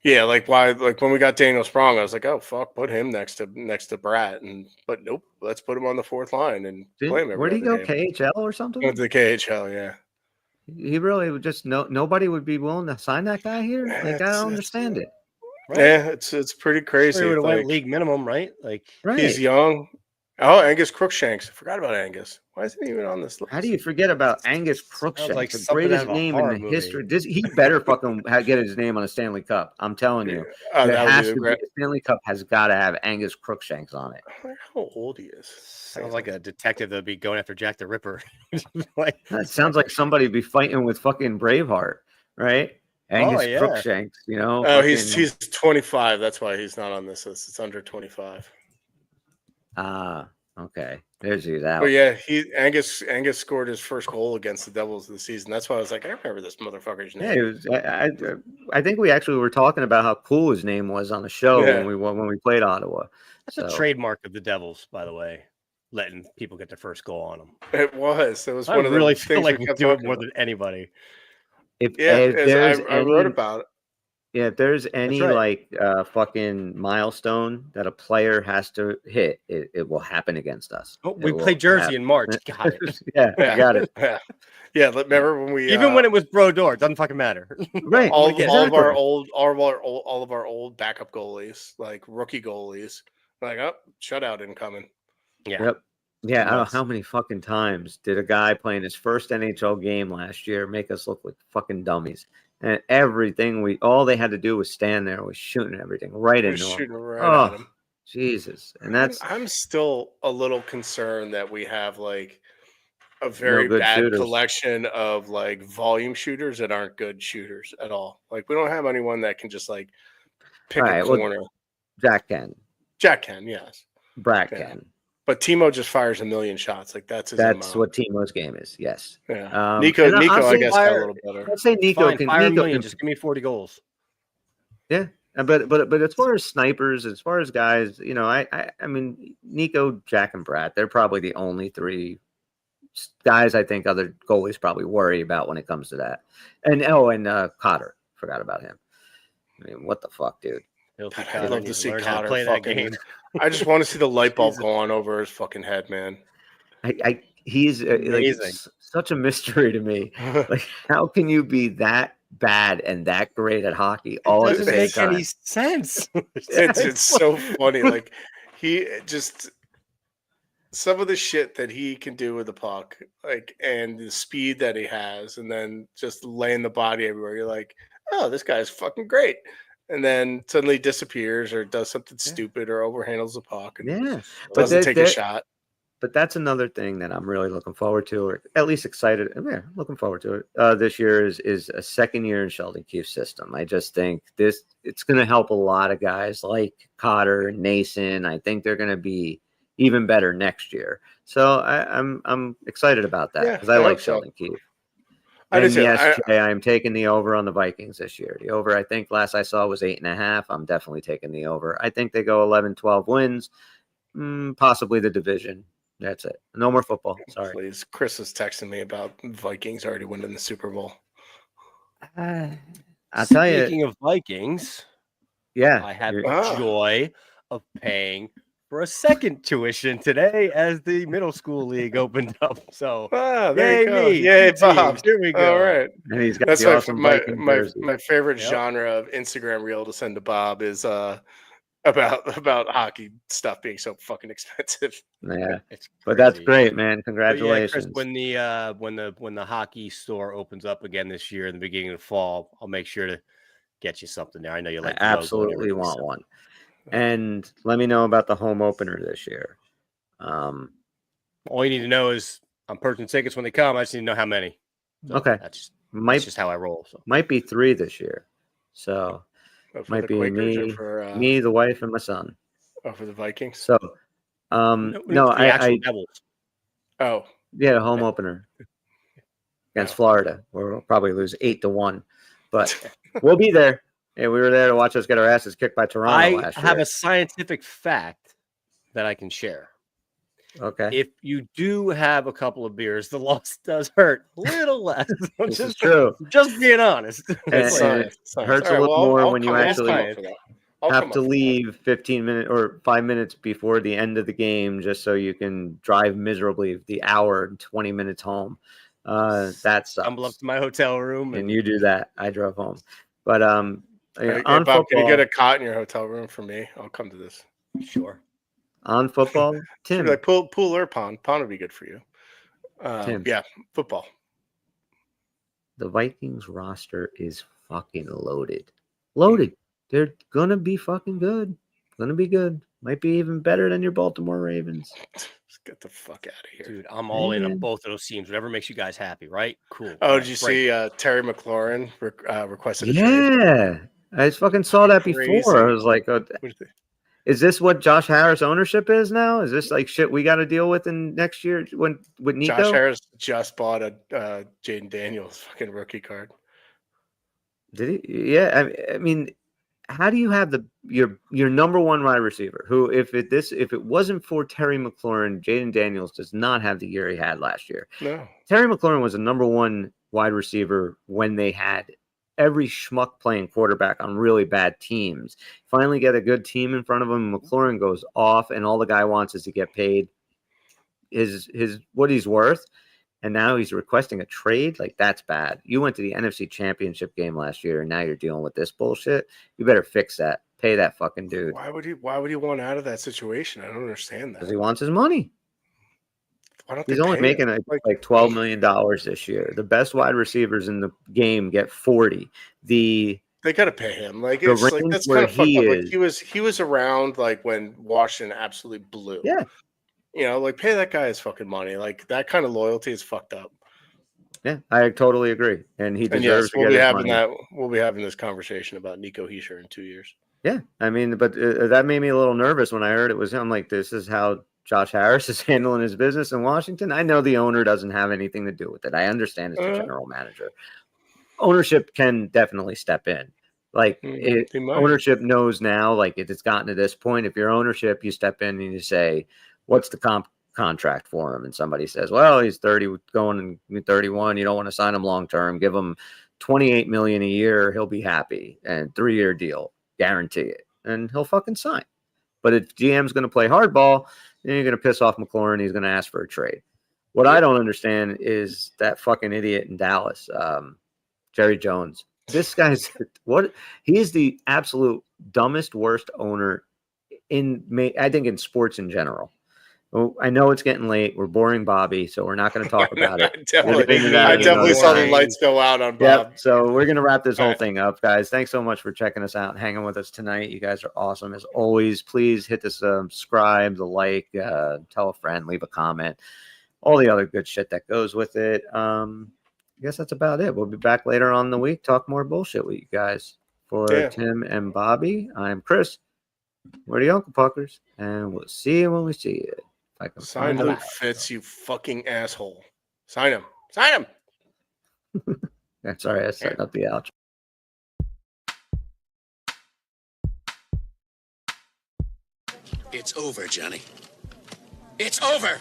Yeah, like why? Like when we got Daniel Sprong, I was like, oh fuck, put him next to Bratt, but nope, let's put him on the fourth line and play him Where'd every he go? other game. KHL or something? Went to the KHL, yeah. He really would just nobody would be willing to sign that guy here. Like I don't understand it. Right? Yeah, it's pretty crazy. He would have went Like, league minimum, right? Like Right? he's young. Oh, Angus Crookshanks. I forgot about Angus. Why isn't he even on this list? How do you forget about Angus Crookshanks, like the something greatest out of a name in horror the movie. history? He better fucking get his name on a Stanley Cup. I'm telling you, That there would has be to be great. a Stanley Cup has got to have Angus Crookshanks on it. I wonder how old he is. sounds like a detective that'd be going after Jack the Ripper. Like, That sounds like somebody be fighting with fucking Braveheart, right? Angus yeah. Crookshanks, you know. Oh, fucking- he's 25. That's why he's not on this list. It's under 25. Okay. There's he's out. But yeah, Angus scored his first goal against the Devils of the season. That's why I was like, I remember this motherfucker's Yeah, name. it was, I think we actually were talking about how cool his name was on the show Yeah. when we played Ottawa. that's a So- trademark of the Devils, by the way, letting people get their first goal on them. It was. It was I one of the really feel things like we we kept do it talking more about. than anybody. If Yeah, there's I wrote about it. Yeah, if there's any right. like fucking milestone that a player has to hit, it will happen against us. Oh, It we will played Jersey happen. in March. Got it. Yeah, I got it. Yeah, yeah. Remember when we Even when it was Brodeur, it doesn't fucking matter. Right. all of our exactly. old backup goalies, like rookie goalies, like shutout incoming. Yeah. Yep. Yeah, I don't know Nuts. how many fucking times did a guy playing his first NHL game last year make us look like fucking dummies. And everything all they had to do was stand there, was shooting everything right We're into him. shooting right at him. Jesus. And that's I'm still a little concerned that we have like a very good bad shooters. collection of like volume shooters that aren't good shooters at all. Like we don't have anyone that can just like pick All a right, well, corner. Jack can, Jack can, yes, Brad Yeah. can. but Timo just fires a million shots. Like that's his That's MO. what Timo's game is. Yes. Yeah. Nico, and I honestly, guess got a fire- little better. I'd say Nico Fine, can. fire a Nico million. can Just give me 40 goals. Yeah, but as far as snipers, as far as guys, you know, I mean, Nico, Jack, and Brad, they're probably the only three guys I think other goalies probably worry about when it comes to that. And Cotter, forgot about him. I mean, what the fuck, dude? Filthy I'd Cotter love to needs see learn how to Cotter play that fucking- game. I just want to see the light bulb Jesus. go on over his fucking head, man. He's like Amazing. such a mystery to me. Like, how can you be that bad and that great at hockey all It at the doesn't same make time? any sense. It's so funny. Like he just some of the shit that he can do with the puck, like and the speed that he has, and then just laying the body everywhere. You're like, oh, this guy's fucking great. And then suddenly disappears or does something stupid or overhandles the puck and Yeah, doesn't take a shot. But that's another thing that I'm really looking forward to, or at least excited. Yeah, looking forward to it. This year is a second year in Sheldon Keefe's system. I just think it's going to help a lot of guys like Cotter and Nason. I think they're going to be even better next year. So I'm excited about that Yeah, because I I like hope so. Sheldon Keefe. I do And too. yes, Jay, I'm taking the over on the Vikings this year. The over, I think last I saw was 8.5. I'm definitely taking the over. I think they go 11, 12 wins, possibly the division. That's it. No more football. Sorry. Please. Chris is texting me about Vikings already winning the Super Bowl. I'll tell you. Speaking of Vikings, Yeah. I had you're- the Ah. joy of paying for a second tuition today as the middle school league opened up. So, Ah, there you yay go. me. Yay, Two Bob. teams. Here we go. All right. And he's got That's the awesome Viking my jersey. favorite Yep. genre of Instagram reel to send to Bob is about hockey stuff being so fucking expensive. Yeah. It's But that's crazy. great, man. But Congratulations. yeah, Chris, when the hockey store opens up again this year in the beginning of the fall, I'll make sure to get you something there. I know you I like the logo and absolutely everything, want so- one. And let me know about the home opener this year. All you need to know is I'm purchasing tickets when they come. I just need to know how many. So Okay. that's Might just how I roll. So might be 3 this year. So For might the be Quakers or me, for me, the wife, and my son. for the Vikings. So no, no, the actual I Devils. Oh, yeah, the home opener against Florida, where we'll probably lose 8-1. But we'll be there. Yeah, we were there to watch us get our asses kicked by Toronto I last year. have a scientific fact that I can share. Okay. If you do have a couple of beers, the loss does hurt a little less. I'm This is just, true. just being honest. And, It's and it science. It's science. hurts All a right, little well, more I'll when you come, I'll actually come up for that. I'll have come to up for that. leave 15 minutes or 5 minutes before the end of the game just so you can drive miserably the hour and 20 minutes home. That Stumble up sucks. to my hotel room And you do that. I drove home. But Hey, on Bob, can you football, get a cot in your hotel room for me? I'll come to this. Sure. on football, Should Tim, be like pool or pond. Pond would be good for you. Tim. Yeah, football. The Vikings roster is fucking loaded. Loaded. They're gonna be fucking good. Gonna be good. Might be even better than your Baltimore Ravens. Just get the fuck out of here. Dude, I'm all in on Man. both of those teams. Whatever makes you guys happy, right? Cool. Oh, All did right, you great. see Terry McLaurin requested a trade? Yeah. I just fucking saw that before. Crazy. I was like, oh, What is it? is this what Josh Harris ownership is now? Is this like shit we got to deal with in next year with Nico? Josh Harris just bought a Jaden Daniels fucking rookie card. Did he? Yeah. I mean, how do you have your number one wide receiver who, if it wasn't for Terry McLaurin, Jaden Daniels does not have the year he had last year. No. Terry McLaurin was a number one wide receiver when they had every schmuck playing quarterback on really bad teams. Finally get a good team in front of him. McLaurin goes off, and all the guy wants is to get paid his what he's worth. And now he's requesting a trade. Like, that's bad. You went to the NFC Championship game last year, and now you're dealing with this bullshit. You better fix that. Pay that fucking dude. Why would he want out of that situation? I don't understand Because that. he wants his money. Why don't He's they only pay making him? like $12 million this year. The best wide receivers in the game get 40. They gotta pay him. Like, The it's like range that's where kind of fucked he up. is- Like he was around like when Washington absolutely blew. Yeah. You know, like pay that guy his fucking money. Like that kind of loyalty is fucked up. Yeah, I totally agree. And he And deserves yes, to get his money. we'll be having this conversation about Nico Heischer in 2 years. Yeah, I mean, but that made me a little nervous when I heard it was him. Like, this is how Josh Harris is handling his business in Washington. I know the owner doesn't have anything to do with it. I understand it's the general manager. Ownership can definitely step in. Like, They might. ownership knows now, like, it's gotten to this point. If you're ownership, you step in and you say, what's the contract for him? And somebody says, well, he's 30 going and 31. You don't want to sign him long term. Give him $28 million a year. He'll be happy. And 3-year deal. Guarantee it. And he'll fucking sign. But if GM's going to play hardball, then you're going to piss off McLaurin. He's going to ask for a trade. What I don't understand is that fucking idiot in Dallas, Jerry Jones. This guy's what? He is the absolute dumbest, worst owner I think in sports in general. Well, I know it's getting late. We're boring Bobby, so we're not going to talk about it. I definitely saw the lights go out on Bob. Yep. So we're going to wrap this whole thing up, guys. Thanks so much for checking us out, hanging with us tonight. You guys are awesome as always. Please hit the subscribe, the like, tell a friend, leave a comment, all the other good shit that goes with it. I guess that's about it. We'll be back later on in the week, talk more bullshit with you guys. For Tim and Bobby, I'm Chris. We're the Uncle Puckers, and we'll see you when we see you. If I can Sign Luke Fitz, you fucking asshole. Sign him. Sign him. Sorry, I set up the outro. It's over, Johnny. It's over!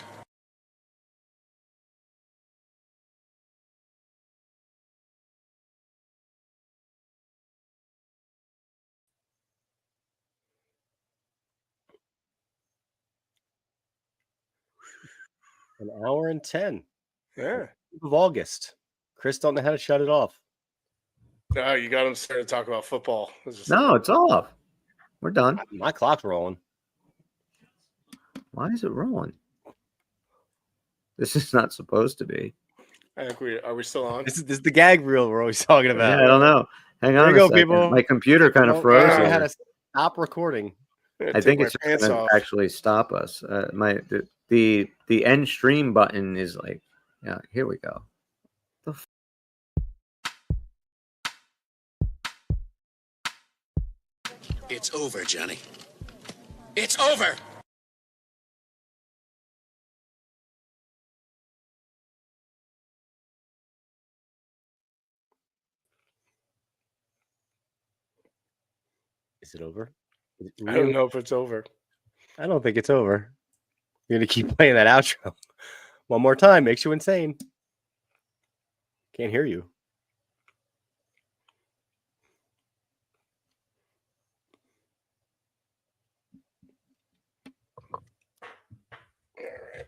An hour and 10. Yeah. Of August. Chris don't know how to shut it off. No, you got him started to talk about football. It's off. We're done. My clock's rolling. Why is it rolling? This is not supposed to be. I think are we still on? This is the gag reel we're always talking about. Yeah, I don't know. Hang on There you go, a second. people. My computer kind of I froze. don't know here. how to stop recording. I think it's going to actually stop us. The end stream button is like, yeah, here we go. It's over, Johnny. It's over! Is it over? I don't know if it's over. I don't think it's over. You're gonna keep playing that outro one more time. Makes you insane. Can't hear you. All right.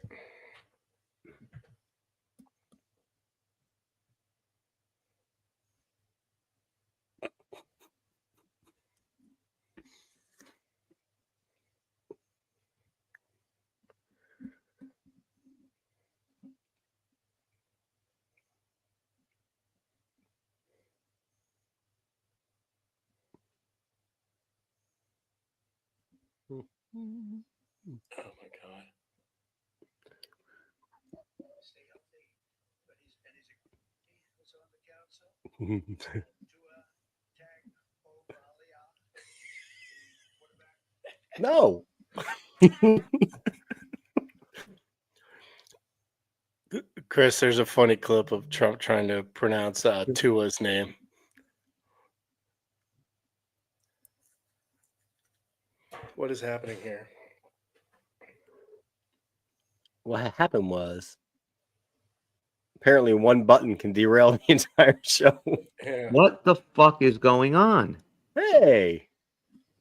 Oh my god. No. Chris, there's a funny clip of Trump trying to pronounce Tua's name. What is happening here? What happened was apparently one button can derail the entire show. Yeah. What the fuck is going on? Hey.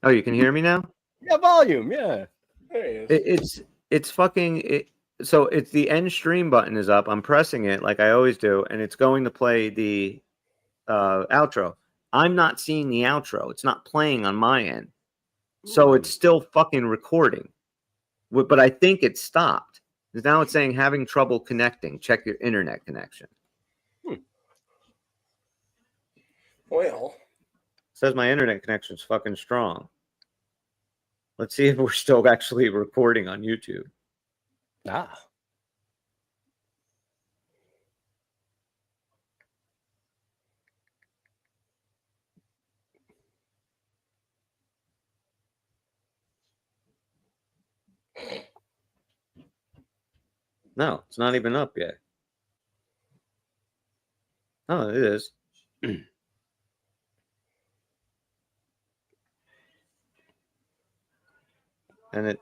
Oh, you can hear me now? Yeah, volume. Yeah. There he is. It's fucking it. So it's the end stream button is up. I'm pressing it like I always do, and it's going to play the outro. I'm not seeing the outro. It's not playing on my end. So it's still fucking recording. But I think it stopped. Because now it's saying having trouble connecting. Check your internet connection. Well, Says my internet connection's fucking strong. Let's see if we're still actually recording on YouTube. Ah. No, it's not even up yet. Oh, it is. And it.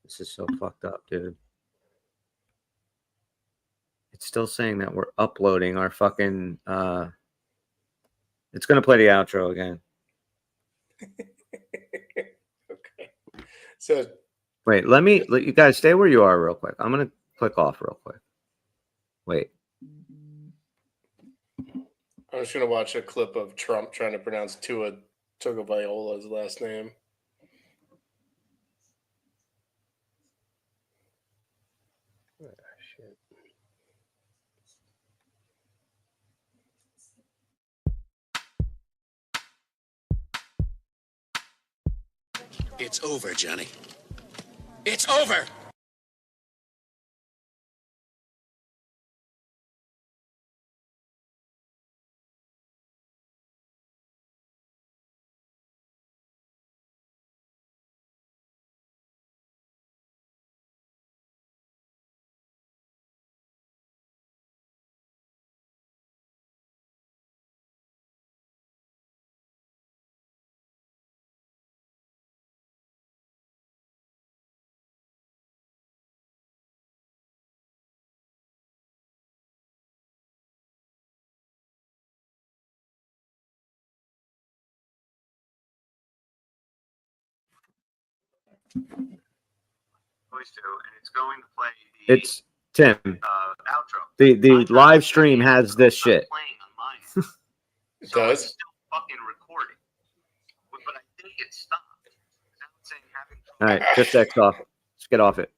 This is so fucked up, dude. It's still saying that we're uploading our fucking. It's gonna play the outro again. okay. So Wait, let you guys stay where you are real quick. I'm gonna click off real quick. Wait. I'm just gonna watch a clip of Trump trying to pronounce Tua Tagovailoa's last name. Shit. It's over, Johnny. It's over! It's Tim. The live stream has this shit. It does? All right, just X off. Just get off it.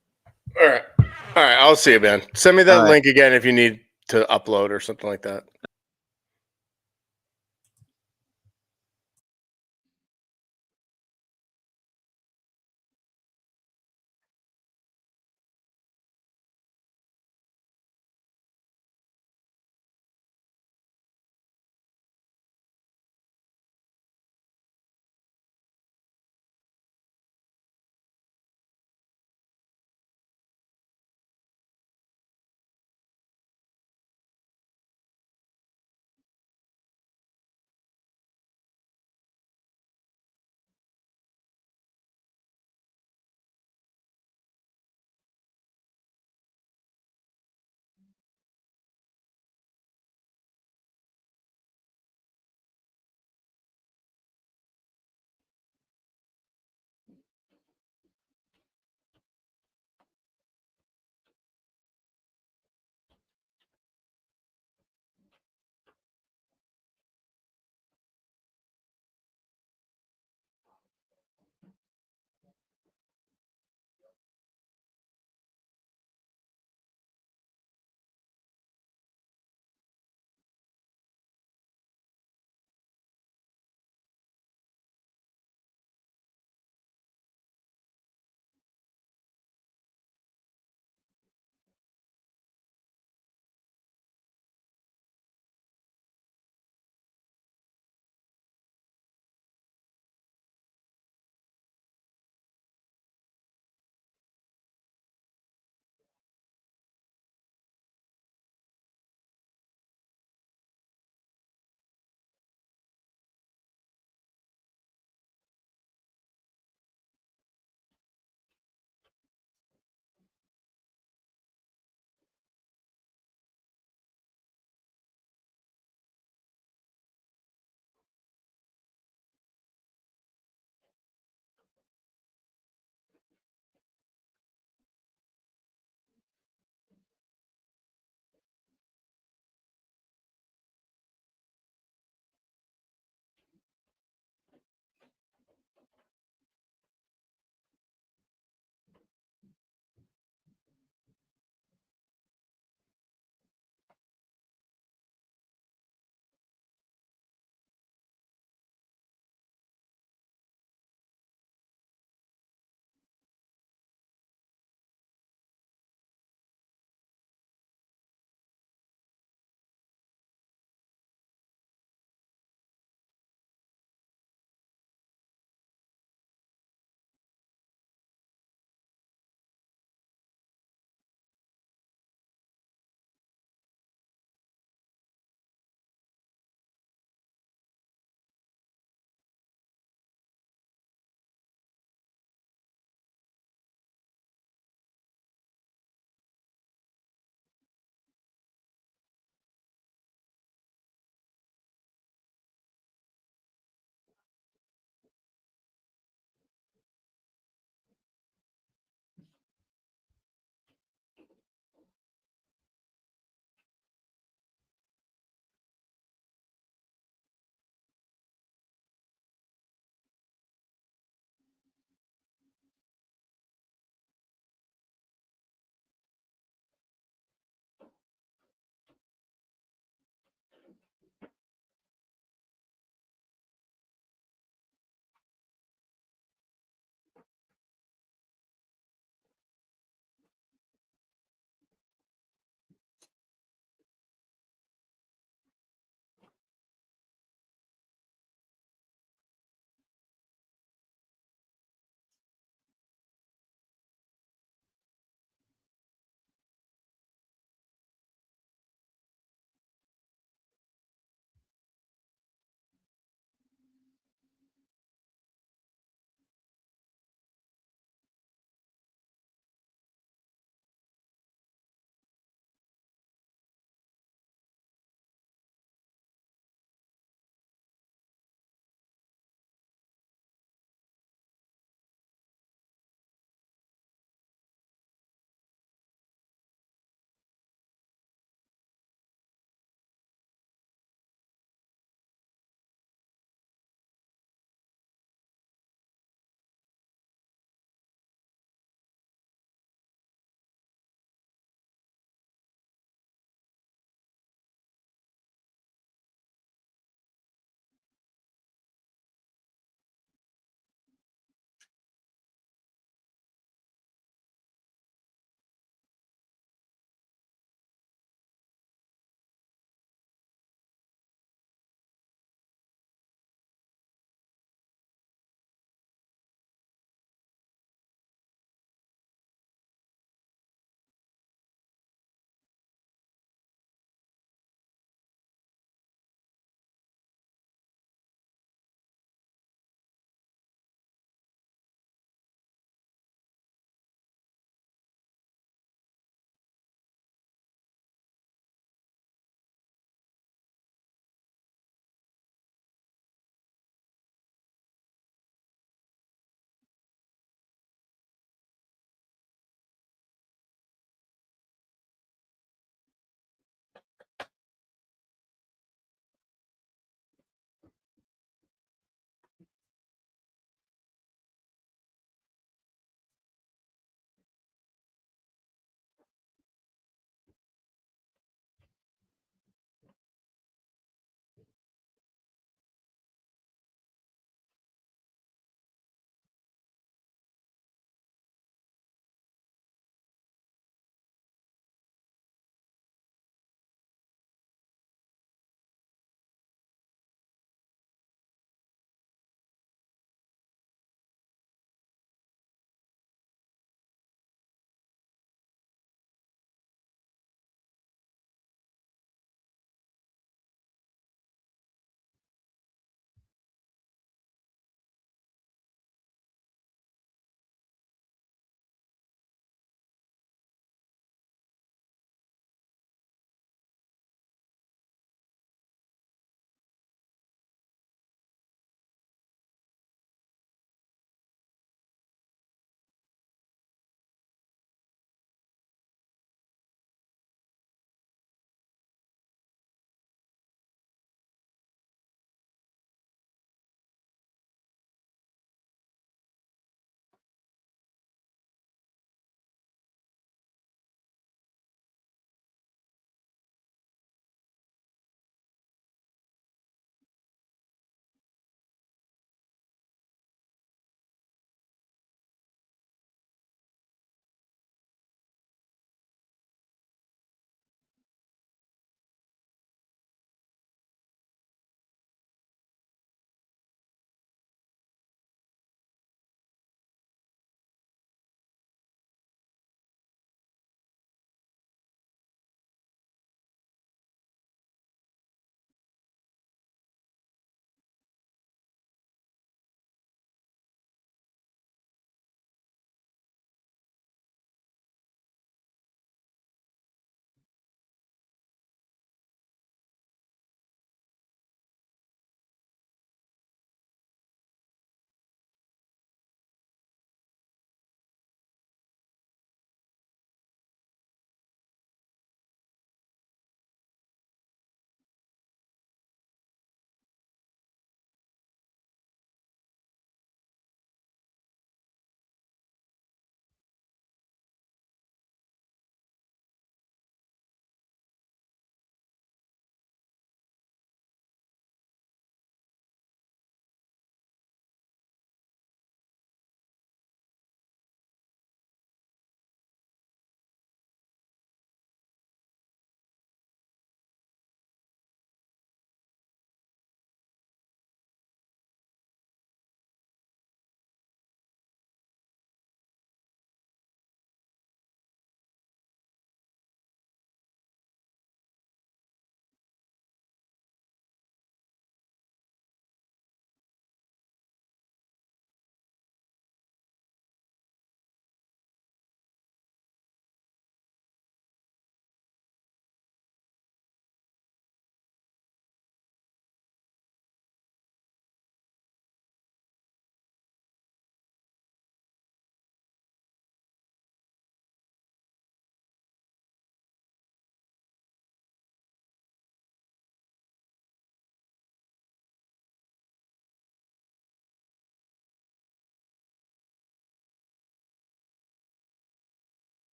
All right. All right. I'll see you, man. Send me that All right. link again if you need to upload or something like that.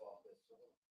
office.